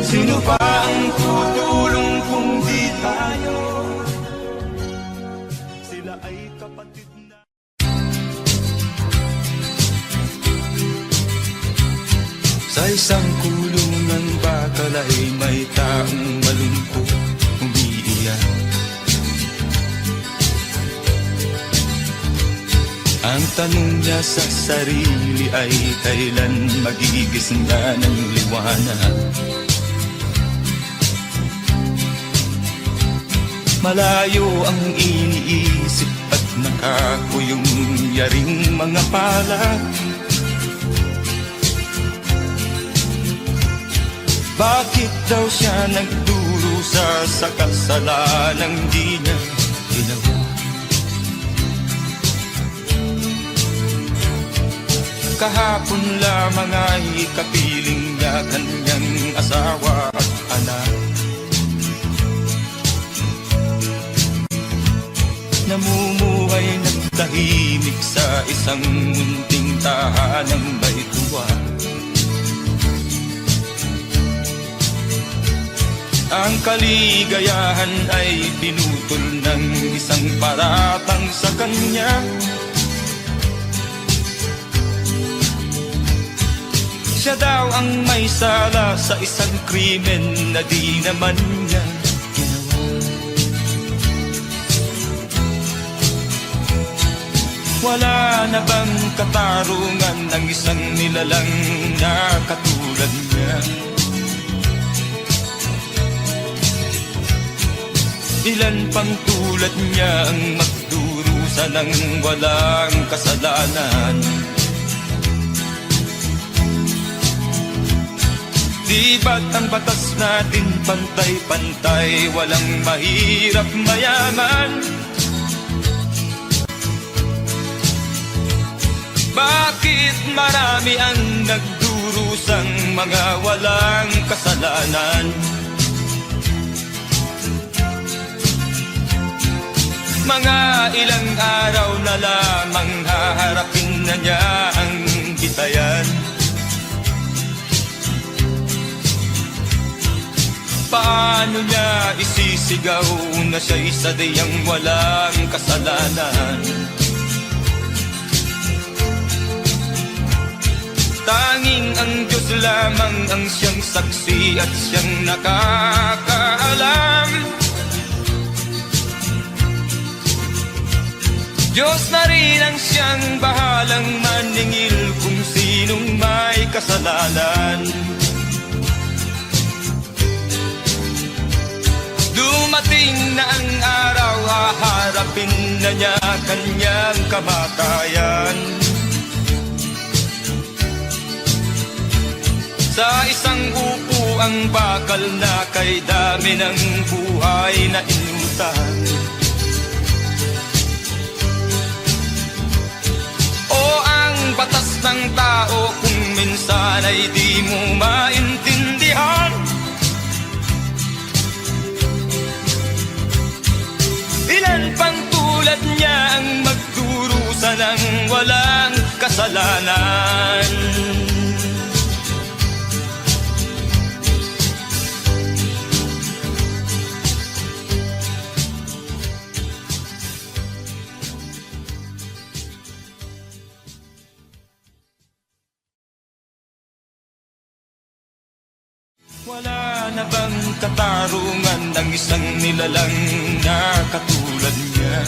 S5: Sino pa ang tutulong kung di tayo? Sila ay kapatid na. Sa isang kulungan bakal ay may taong malungkot umiiyak. Ang tanong niya sa sarili ay kailan magigising na ng liwanag. Malayo ang iniisip at nakakuyong yaring mga palad. Bakit daw siya nagdurusa sa kasalanang di niya ginawa? Kahapon lamang ay kapiling niya kanyang asawa at anak. Namumuhay ng tahimik sa isang munting tahanang may tuwa. Ang kaligayahan ay pinutol ng isang paratang sa kanya. Siya daw ang may sala sa isang krimen na di naman niya ginawa. Wala na bang katarungan ng isang nilalang na katulad niya? Ilan pang tulad niya ang magdurusa ng walang kasalanan? Di ba't ang batas natin pantay-pantay, walang mahirap mayaman? Bakit marami ang nagdurusang mga walang kasalanan? Mga ilang araw na lamang haharapin na niya ang bitayan. Paano niya isisigaw na siya isa diyang walang kasalanan? Tanging ang Diyos lamang ang siyang saksi at siyang nakakaalam. Diyos na rin ang siyang bahalang maningil kung sinong may kasalanan. Dumating na ang araw, haharapin na niya kanyang kamatayan. Sa isang upo ang bakal na kay dami ng buhay na inutang. O ang batas ng tao kung minsan ay di mo maintindihan. Ilan pang tulad niya ang magdurusa ng walang kasalanan. Wala na bang katarungan ng isang nilalang na katulad niya?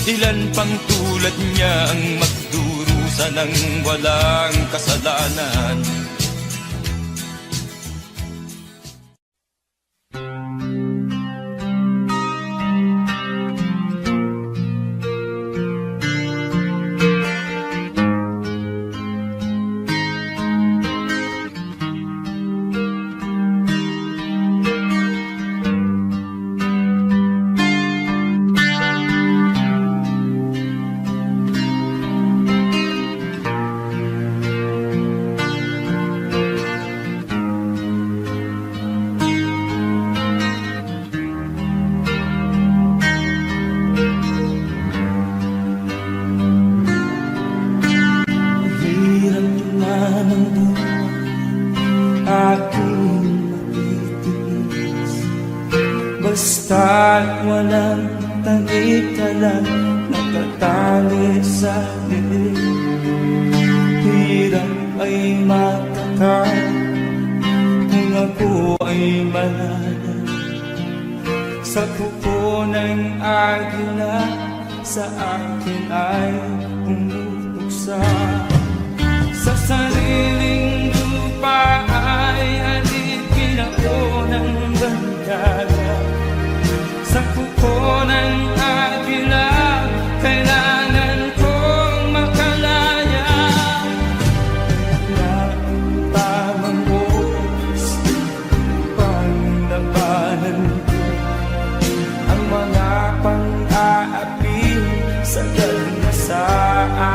S5: Ilan pang tulad niya ang magdurusa ng walang kasalanan? Basta't walang tanik ka lang nakatali sa liig. Hirap ay matakal kung ako ay malala. Sa kuko ng agila sa akin ay pumutuksa. Sa sariling lupa ay alipin ako ng bandala. Sa kuko ng agila, kailangan kong makalaya. Na ang tamang oras upang labanan ko ang mga pang-aapi sa na sa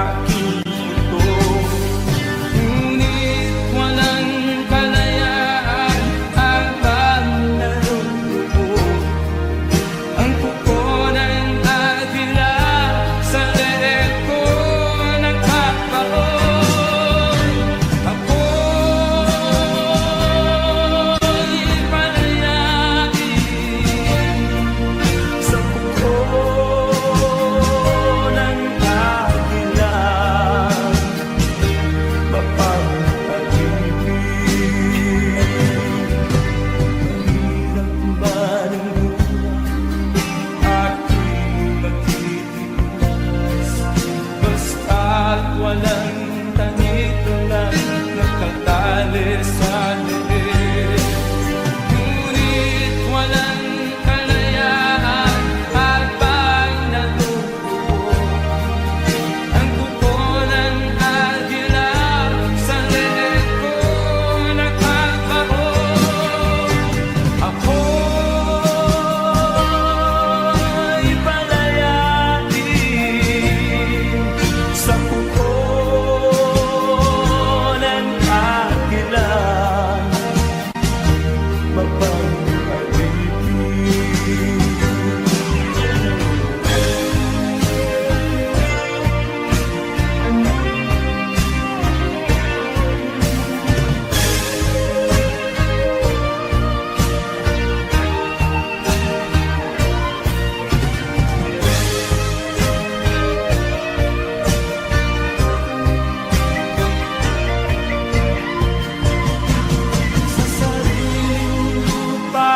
S5: aking ito. Ngunit walang kalayaan habang naroroon ang kuko ng agila sa leeg ko nagpapaon. Ako'y palayain sa kuko ng agila, mapapag-ibig. Mahirap ba ng aking magtitiis? Basta't walang tanik lang nakatali sa liig. Ngunit walang kalayaan habang natutubo ang kuko ng agila sa leeg ko nagkakaroon. Ako'y palayain sa kuko ng agila, sa sariling lupa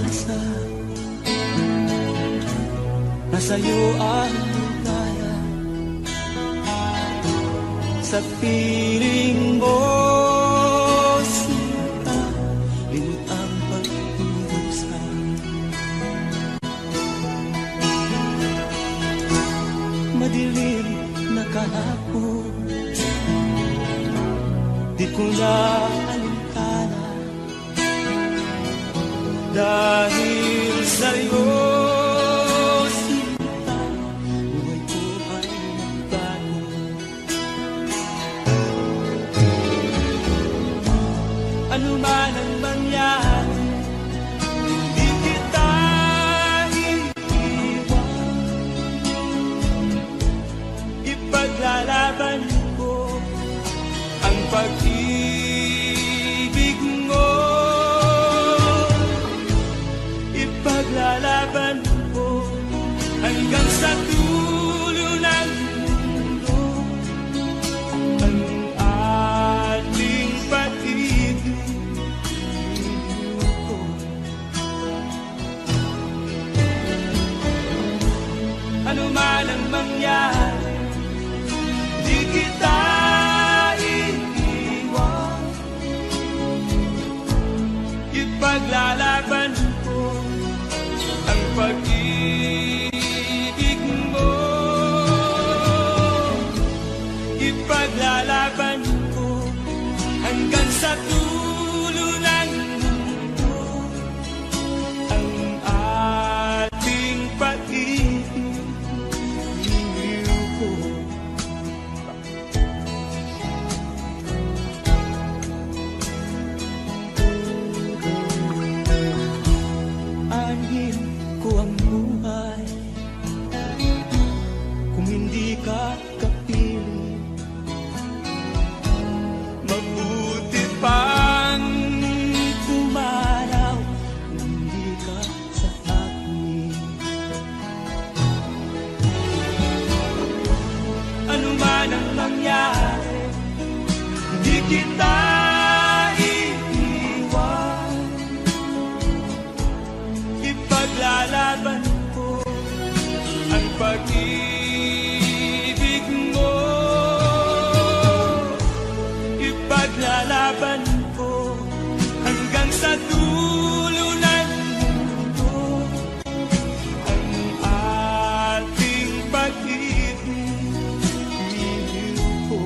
S3: pag-asa. Nasa'yo ang ligaya, sa piling mo sinta, limot ang pag-iusan. Madilim na kahapon, di ko na alintana, dahil sa'yo sinta, buhay ko ay nagbago. Ano man ang mangyari, di kita iiwan. Ipaglalaban ko ang pag-ibig mo. Ipaglalaban ko hanggang sa dulo ng mundo ang ating pag-ibig ko. Ano man ang mangyari, di kita iiwan. Ipaglalaban ko ang pag-ibig mo. Ipaglalaban ko hanggang sa dulo ng mundo ang ating pag-ibig ko. Anhin ko ang buhay kung hindi ka kapiling. Mabuti pang pumaraw kung hindi ka sa akin. Ano man ang mangyari, hindi kita iiwan. Ipaglalaban ko ang pag-ibig mo. Ipaglalaban ko hanggang sa dulo ng mundo ang ating pag-ibig ko.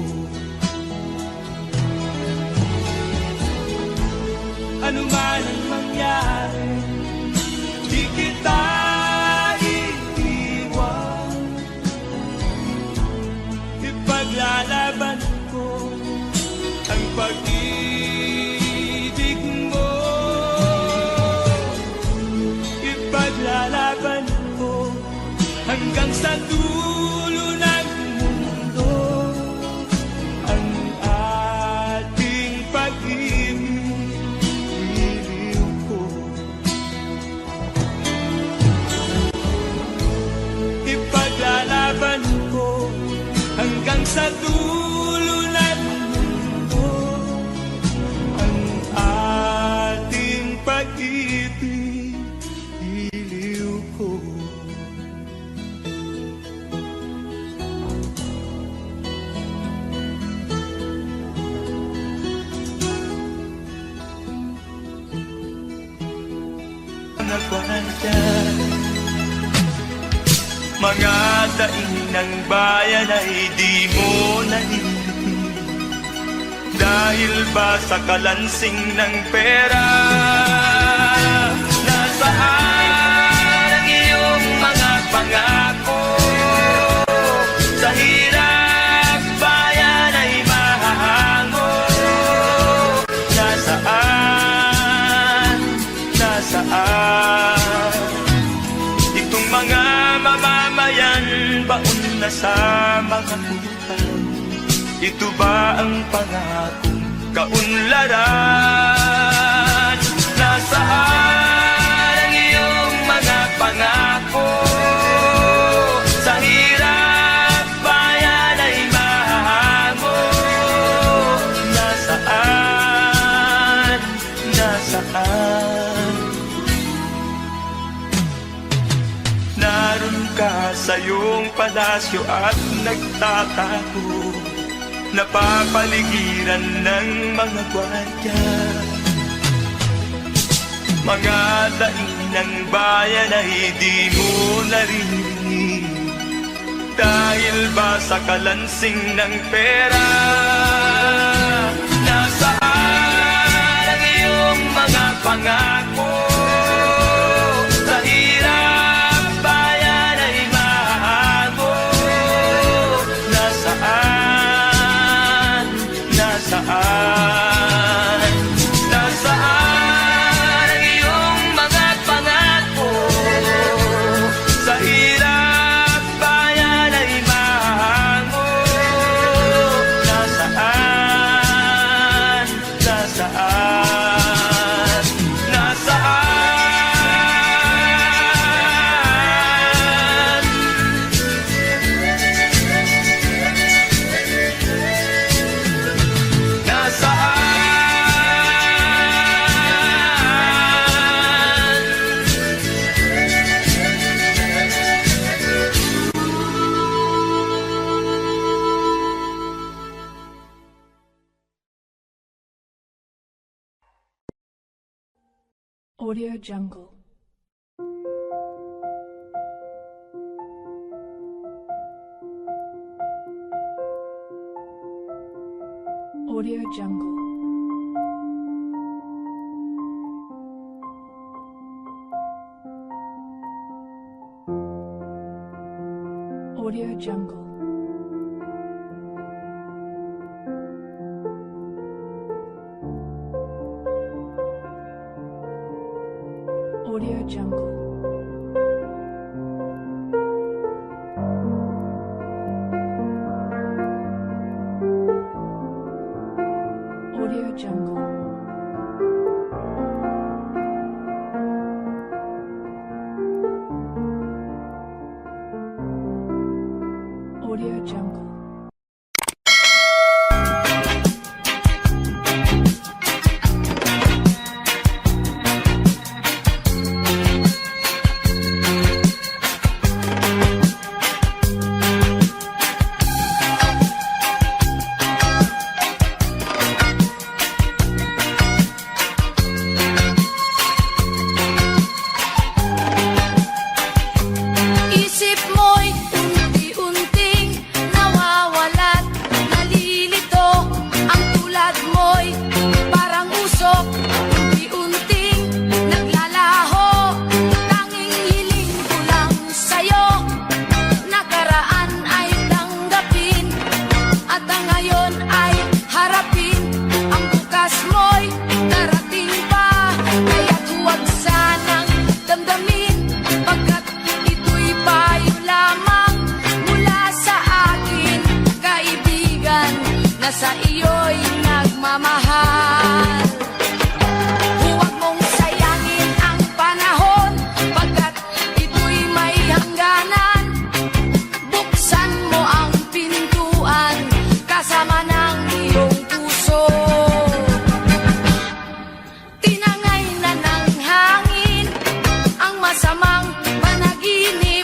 S3: Ano man ang mangyari, di kita iiwan. Ipaglalaban ko ang pag-ibig mo. Ipaglalaban ko hanggang sa dulo ng mundo ang ating pag-ibig ko. Ipaglalaban ko hanggang sa dulo ng mundo ang ating pag-ibig ko. Nagwandyan, mga daing ng bayan ay di mo nalilitin. Dahil ba sa kalansing ng pera? Nasaan ang iyong mga pangako? Sa hirap bayan ay mahahango. Nasaan? Nasaan? Itong mga mamamayan, baon na sa mga utang. Ito ba ang pangakong kaunlaran? Nasaan ang iyong mga pangako? Sa hirap bayan ay mahahango. Nasaan? Nasaan?
S5: ka sa iyong palasyo at nagtatago, napapaligiran ng mga gwardiya. Mga daing ng bayan ay di mo naririnig, dahil ba sa kalansing ng pera? Nasaan ang iyong mga pangako? Sa hirap bayan ay mahago. Nasaan? Nasaan? Nasaan ang iyong mga pangako? Sa hirap bayan ay mahago. Nasaan? Nasaan? Nasaan? Nasaan?
S6: Audio Jungle. Audio Jungle. Audio Jungle. Audio Jungle. Audio Jungle. Audio Jungle.
S4: Isip mo'y unti-unting nawawalat, nalilito. Ang tulad mo'y parang usok, unti-unting naglalaho. Tanging hiling ko lang sa'yo, nakaraan ay tanggapin, at ang ngayon ay harapin. Ang bukas mo'y darating pa, kaya't huwag sanang damdamin, pagkat ito'y payo lamang mula sa akin, kaibigan, na sa iyo'y nagmamahal. Huwag mong sayangin ang panahon, pagkat ito'y may hangganan. Buksan mo ang pintuan, kasama ng iyong puso. Tinangay na ng hangin ang masamang panaginip,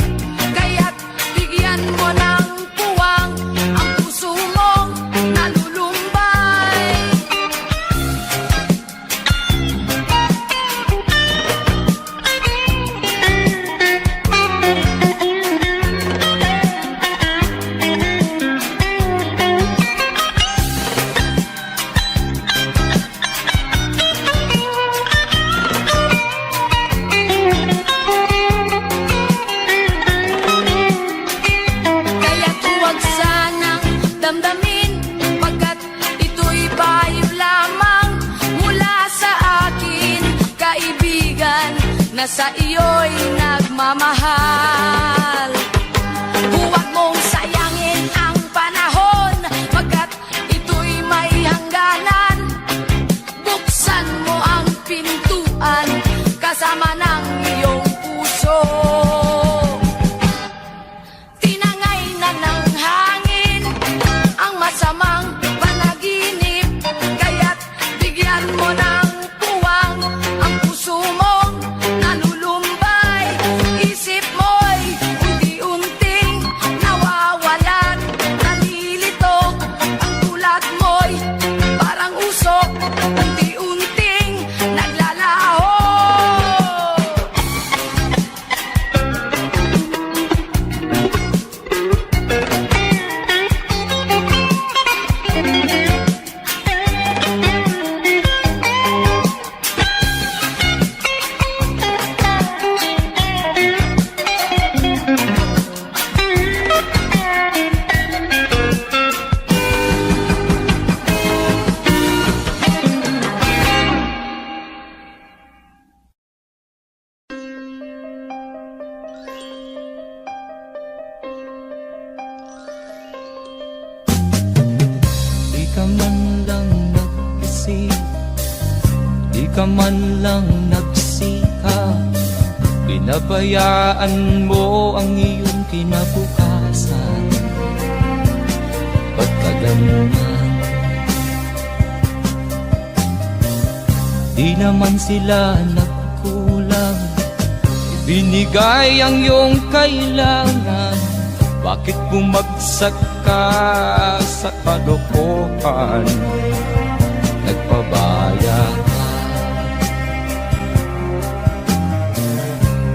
S4: kaya't bigyan mo ng puwang ang puso mong nalulumbay. Kaya't huwag sanang damdamin, pagkat ito'y payo lamang mula sa akin, kaibigan, na sa iyo'y nagmamahal. Huwag mong sayangin ang panahon, pagkat ito'y may hangganan. Buksan mo ang pintuan, kasama ng iyong puso. Tinangay na ng hangin ang masamang panaginip, kaya't bigyan mo ng puwang ang puso mong nalulumbay. Isip mo'y
S1: ka man lang nagsikap, pinabayaan mo ang iyong kinabukasan. Ba't ka ganyan? Di naman sila nagkulang, ibinigay ang iyong kailangan. Bakit bumagsak ka sa kalokohan? Nagpabaya ka,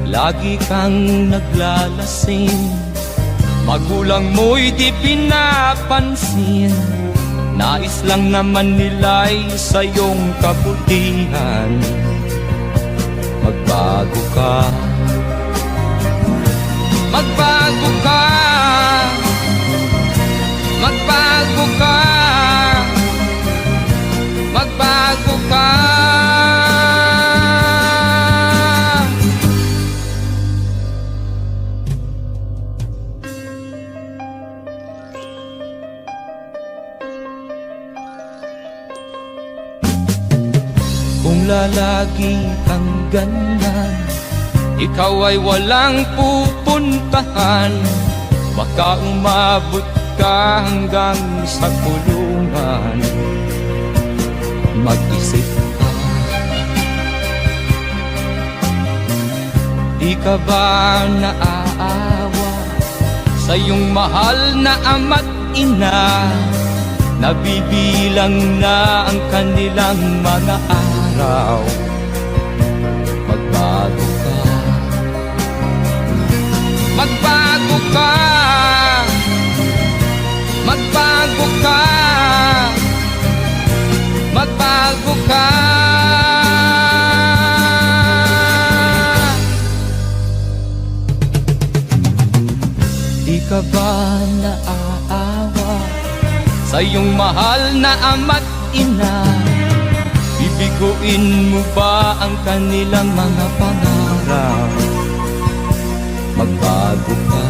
S1: lagi kang naglalasing, magulang mo'y di pinapansin. Nais lang naman nila'y sa iyong kabutihan. Magbago ka, magbago ka, magbago ka, magbago ka. Kung lalagi kang ganyan, ikaw ay walang pupuntahan. Baka umabot ka hanggang sa kulungan. Mag-isip ka, di ka ba naaawa sa iyong mahal na ama't ina? Nabibilang na ang kanilang mga araw. Magbago ka, magbago ka, magbago ka, magbago ka. Di ka ba naaawa sa iyong mahal na ama't ina? Bibiguin mo ba ang kanilang mga pangarap? Magbago ka,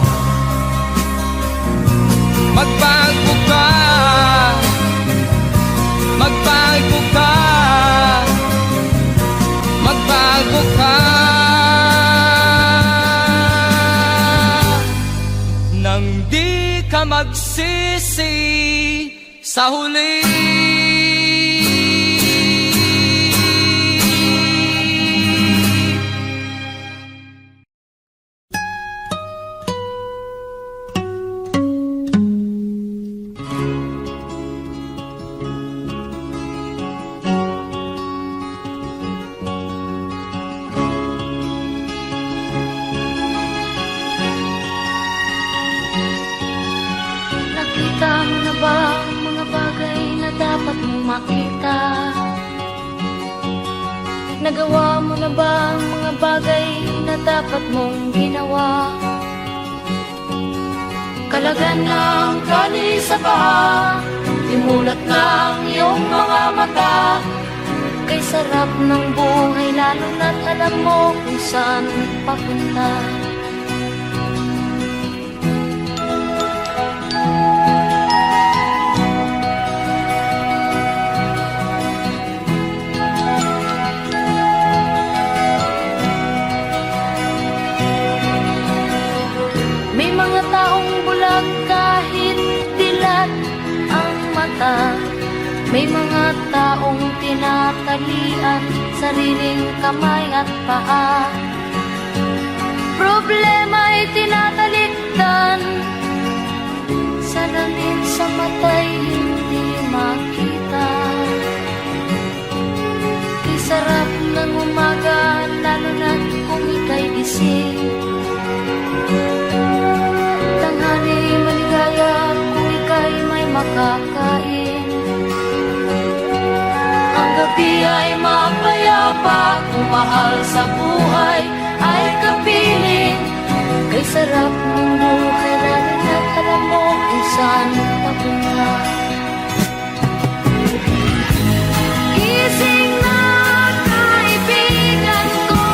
S1: magbago ka, magbago ka, magbago ka. Nang di ka magsisi sa huli.
S7: Nakita mo na ba ang mga bagay na dapat mong makita? Nagawa mo na ba ang mga bagay na dapat mong ginawa? Kalagan ng kali sa baha, imulat ng iyong mga mata. Kay sarap ng buhay lalo na't alam mo kung saan papunta. May mga taong bulag kahit dilat ang mata. May mga taong tinatalian sariling kamay at paa. Problema'y tinatalikdan, salamin sa mata'y hindi makita. Di sarap ng umaga, lalo na't kung ika'y gising. Tanghali maligaya kung ika'y may makakain. Ang gabi ay mapayapa kung mahal sa buhay ay kapiling. Kay sarap ng buhay lalo na't alam mo kung saan papunta. Gising na kaibigan ko,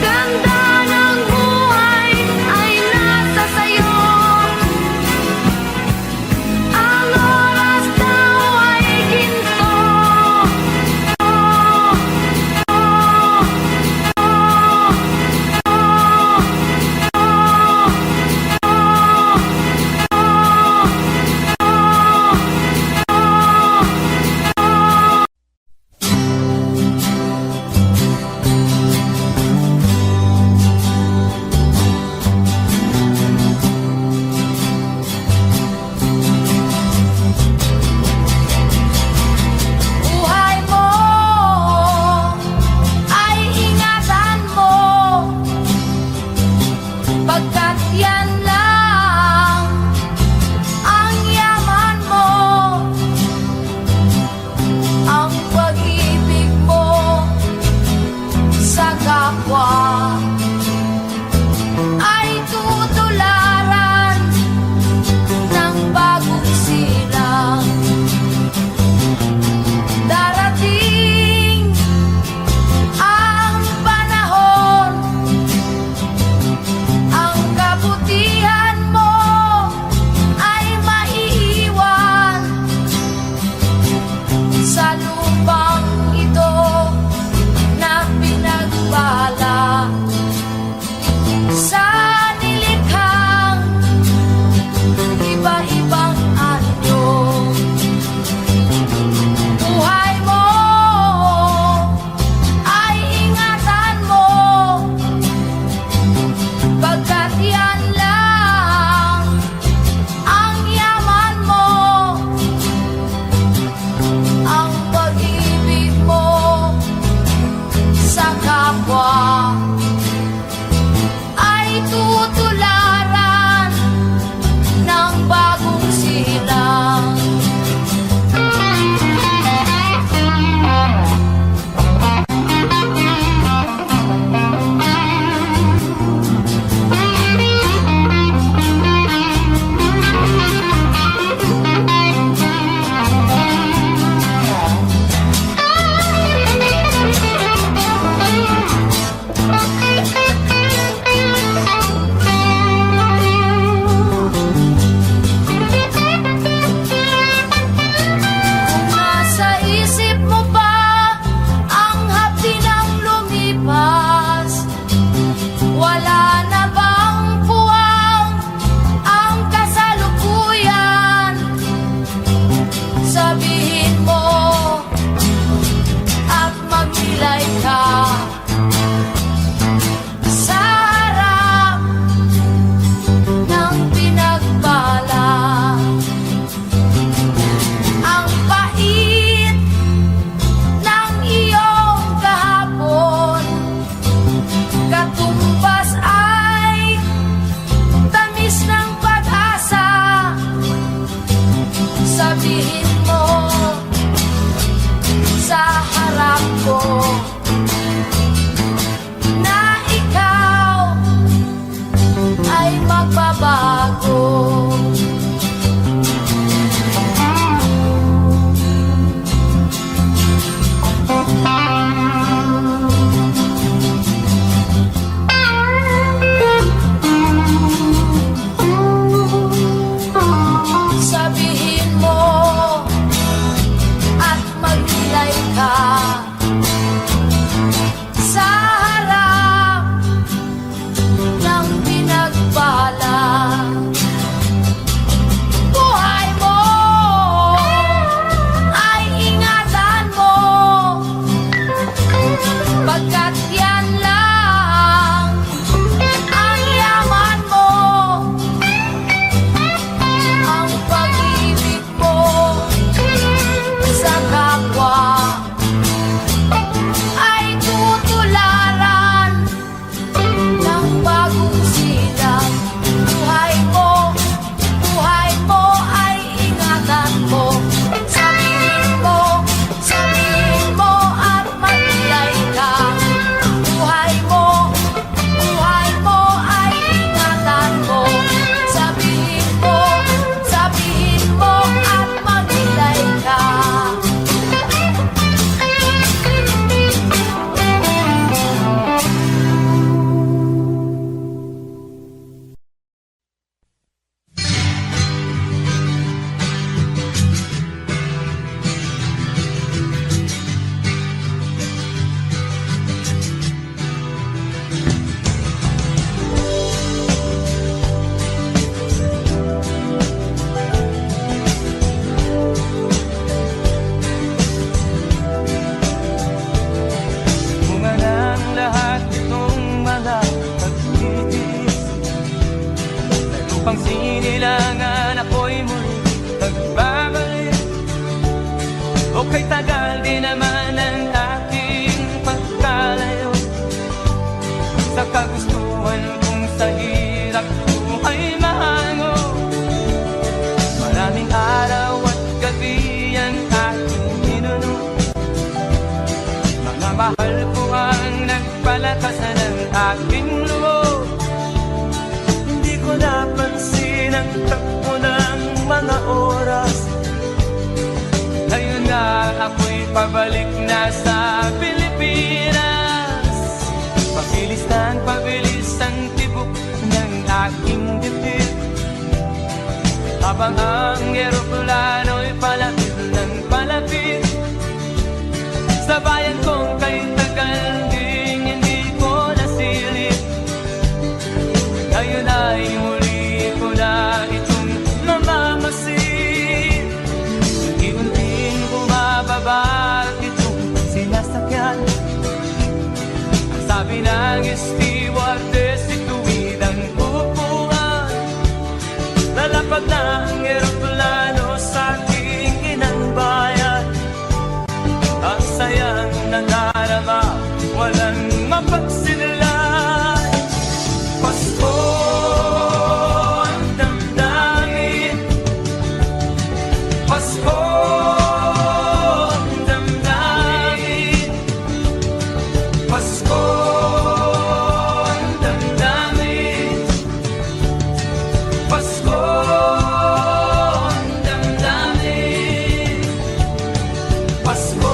S7: ganda ng buhay ay nasa sayo. Ang oras daw ay ginto,
S4: sa kapwa ay tutularan ng bagong silang. Darating ang panahon, ang kabutihan mo ay maiiwan sa lupang ito na pinagbala sa nilikhang iba-ibang anyo. Buhay mo ay ingatan mo, pagkat yan lang ang yaman mo, ang pag-ibig mo sa kapwa ay tutularan ng bagong silang. Nasa isip mo ba ang hapdi ng lumipas? Wala na bang puwang ang kasalukuyan? Sabihin mo at magnilay ka sa harap ng pinagbala. Ang pait ng iyong kahapon, katumbas ay tamis ng pag-asa. Sabihin mo sa harap ko na ikaw ay magbabago. Sabihin mo at magnilay ka sa harap ng pinagbala. Buhay mo ay ingatan mo, pagkat yan lang ang yaman mo, ang pag-ibig mo sa kapwa ay tutularan ng bagong silang. Buhay mo ay ingatan mo. Sabihin mo at magnilay ka. Buhay mo ay ingatan mo. Sabihin mo at magnilay ka.
S3: Bunga ng lahat itong mga pagtitiis, na lupang sinilangan ako'y muli nagbabalik. O kay tagal din naman ang aking pagkalayo sa kagustuhan kong sa hirap buhay mahango. Maraming araw at gabi ang aking minunod, mga mahal ko ang nagpapalala. aking loob. Hindi ko napansin ang takbo ng mga oras. Ngayon nga ako'y pabalik na sa Pilipinas. Pabilis ang tibok ng aking dibdib, habang ang eroplano'y palapit ng palapit sa bayan kong kay tagal ding hindi ko nasilip. Ngayon ay muli ko na itong namamasid. Unti-unting bumababa itong sinasakyan. Ang sabi ng stewardess, ituwid ang upuan. Lalapag na ang eroplano sa aking inang bayan. Ang sayang nandarama, walang mapagsinilay. Pasko ang damdamin, Pasko ang damdamin, Pasko ang damdamin, Pasko ang damdamin, Pasko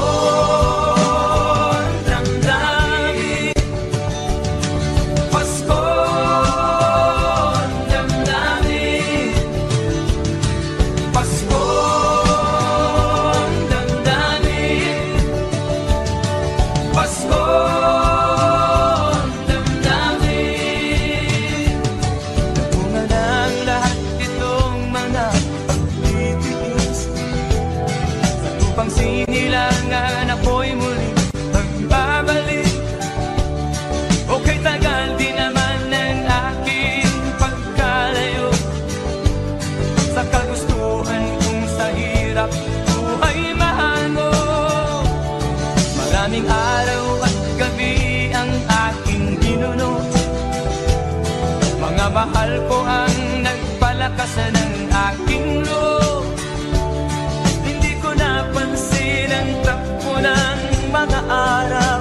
S3: ang damdamin, Pasko ang damdamin, Pasko ang damdamin, Pasko ang damdamin. Nagbunga ng lahat itong mga pagtitiis. Sa lupang sinilangan ako'y muling magbabalik. Okay, tagal din naman ng aking pagkalayo sa kagustuhan kong sa hirap buhay mahango. Maraming araw at gabi ang aking ginunod. Mga mahal ko ang nagpalakas ng aking loob. Hindi ko napansin ang takbo ng mga araw.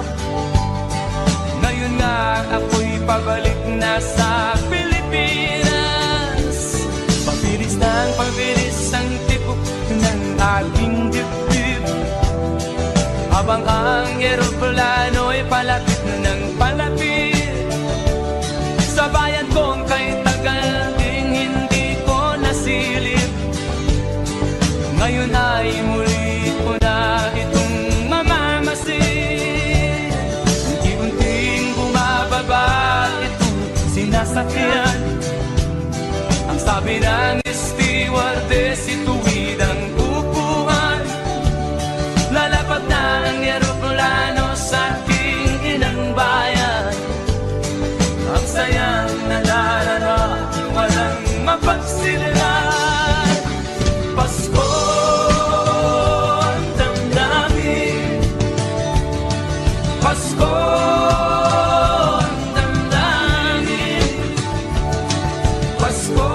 S3: Ngayon nga ako'y pabalik na sa Pilipinas. Pabilis ang tibok ng aking dibdib, habang ang eroplano'y palapit ng palapit sa bayan kong kay tagal ding hindi ko nasilip. Ngayon ay muli ko na itong mamamasid. Unti-unting bumababa itong sinasakyan. Ang sabi ng stewardess, ituwid ang upuan. Lalapag na ang eroplano sa aking inang bayan. Ang sayang nadarama, walang mapagsinilay. Pasko ang damdamin, Pasko ang damdamin, Pasko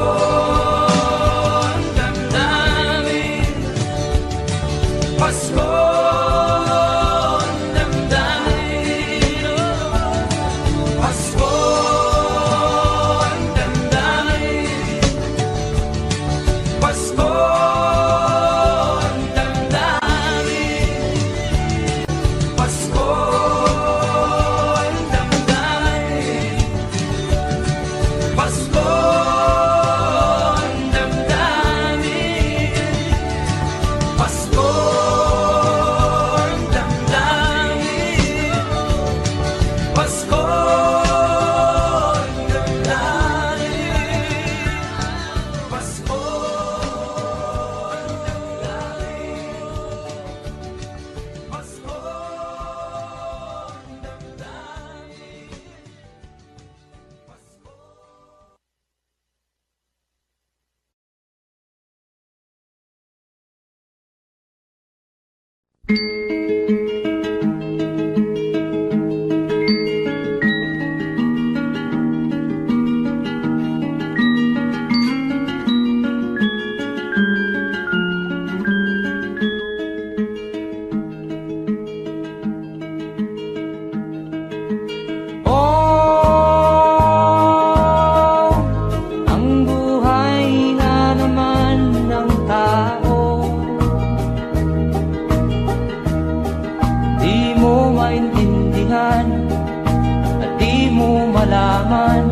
S1: malaman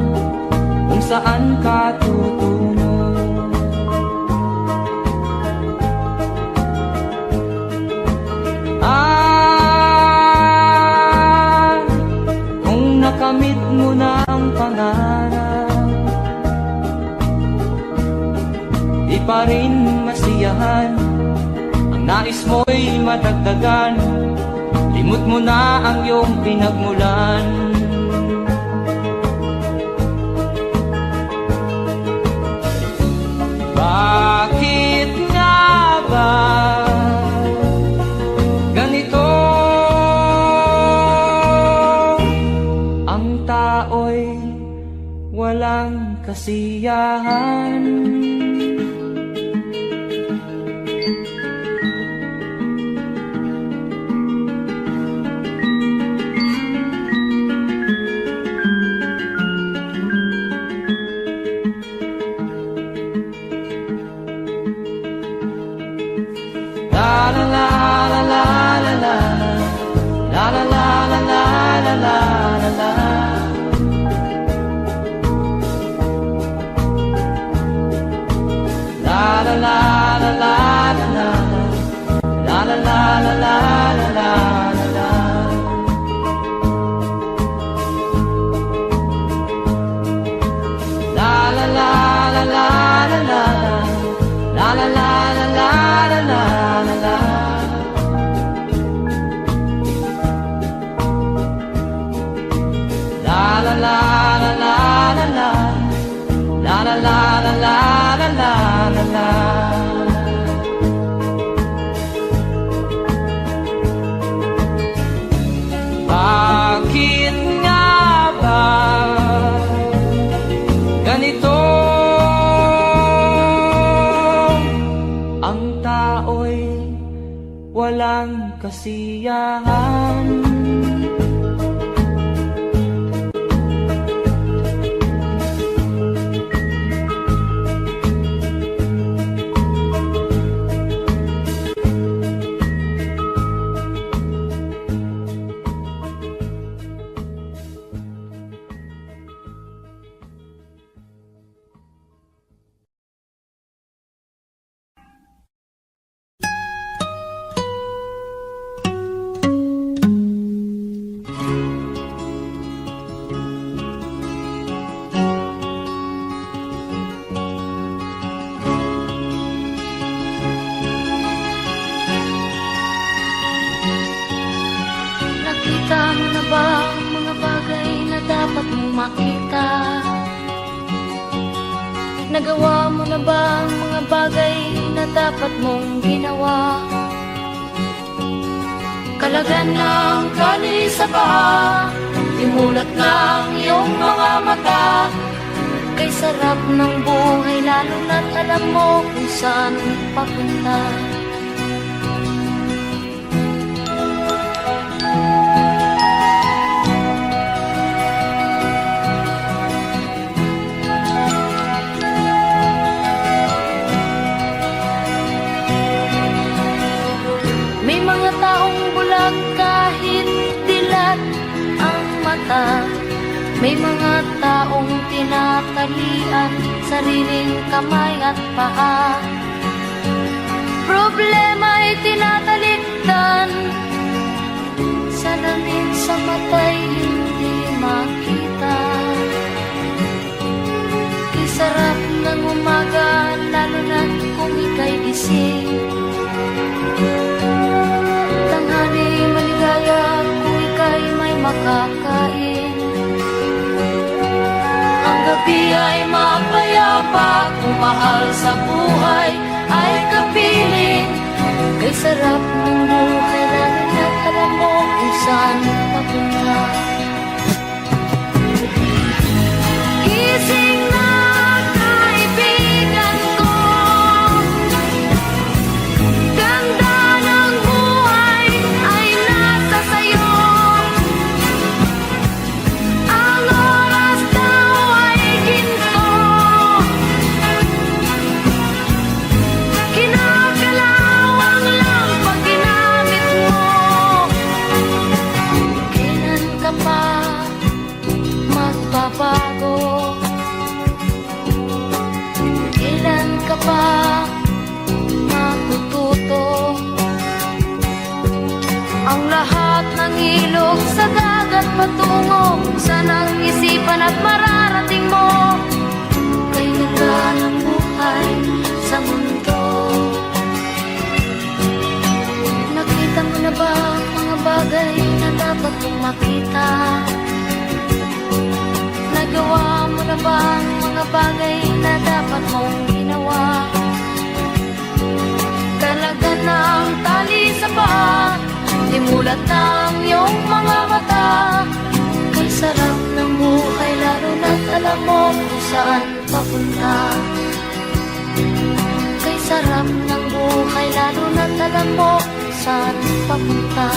S1: kung saan ka tutungo. Kung nakamit mo na ang pangarap, di pa rin masiyahan, ang nais mo'y madagdagan, limot mo na ang iyong pinagmulan. Bakit nga ba ganito? Ang tao'y walang kasiyahan. La la la la la la la la la la la la la la la. La la la la la la la la la la la la la la. La la la la la la la la la la la la la la. La la la la la la la la la la la la la la. Bakit nga ba ganito? Ang tao'y walang kasiyahan.
S7: Nakita mo na ba ang mga bagay na dapat mong makita? Nagawa mo na ba ang mga bagay na dapat mong ginawa? Kalagan ng kani sa paa, imulat ng iyong mga mata. Kay sarap ng buhay lalo na't alam mo kung saan papunta. May mga taong bulag kahit dilat ang mata. May mga taong tinatalian sariling kamay at paa. Problema'y tinatalikdan, salamin sa mata'y hindi makita. Isarap ng umaga lalo na't kung ika'y gising. Tanghali maligaya kung ika'y may makakain. Ang gabi ay mapayapa kung mahal sa buhay ay kapiling. Kay sarap ng buhay lalo na't alam mo kung saan papunta. Gising na kaibigan ko, ganda ng buhay ay nasa sayo. Ang oras daw ay ginto, kinakalawang lang pag ginamit mo. Kailan ka pa Buksan ang isipan at mararating mo kay ganda ng buhay sa mundo. Nakita mo na ba ang mga bagay na dapat mong makita? Nagawa mo na ba ang mga bagay na dapat mong ginawa? Talaga ng tali sa paa, imulat ng iyong mga mata. Kay sarap ng buhay lalo na't alam mo kung saan papunta. Kay sarap ng buhay lalo na't alam mo kung saan papunta.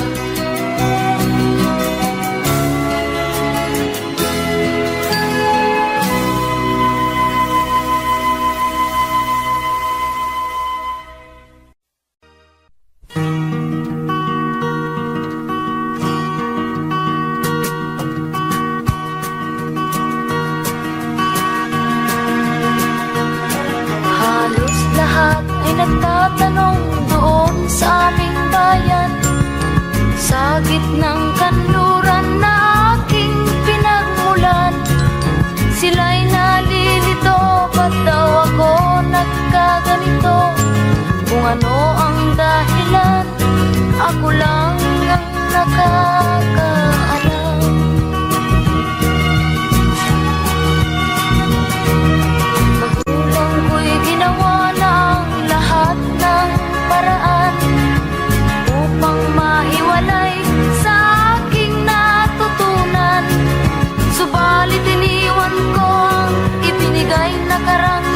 S7: Halos lahat ay nagtatanong doon sa aming bayan, sa gitnang kanluran na aking pinagmulan. Sila'y nalilito, ba't daw ako nagkaganito? Kung ano ang dahilan, ako lang ang nakakaalam. Magulang ko'y ginawa na ang lahat ng paraan upang maiwalay sa aking natutunan. Subalit iniwan ko ang ibinigay na karangalan.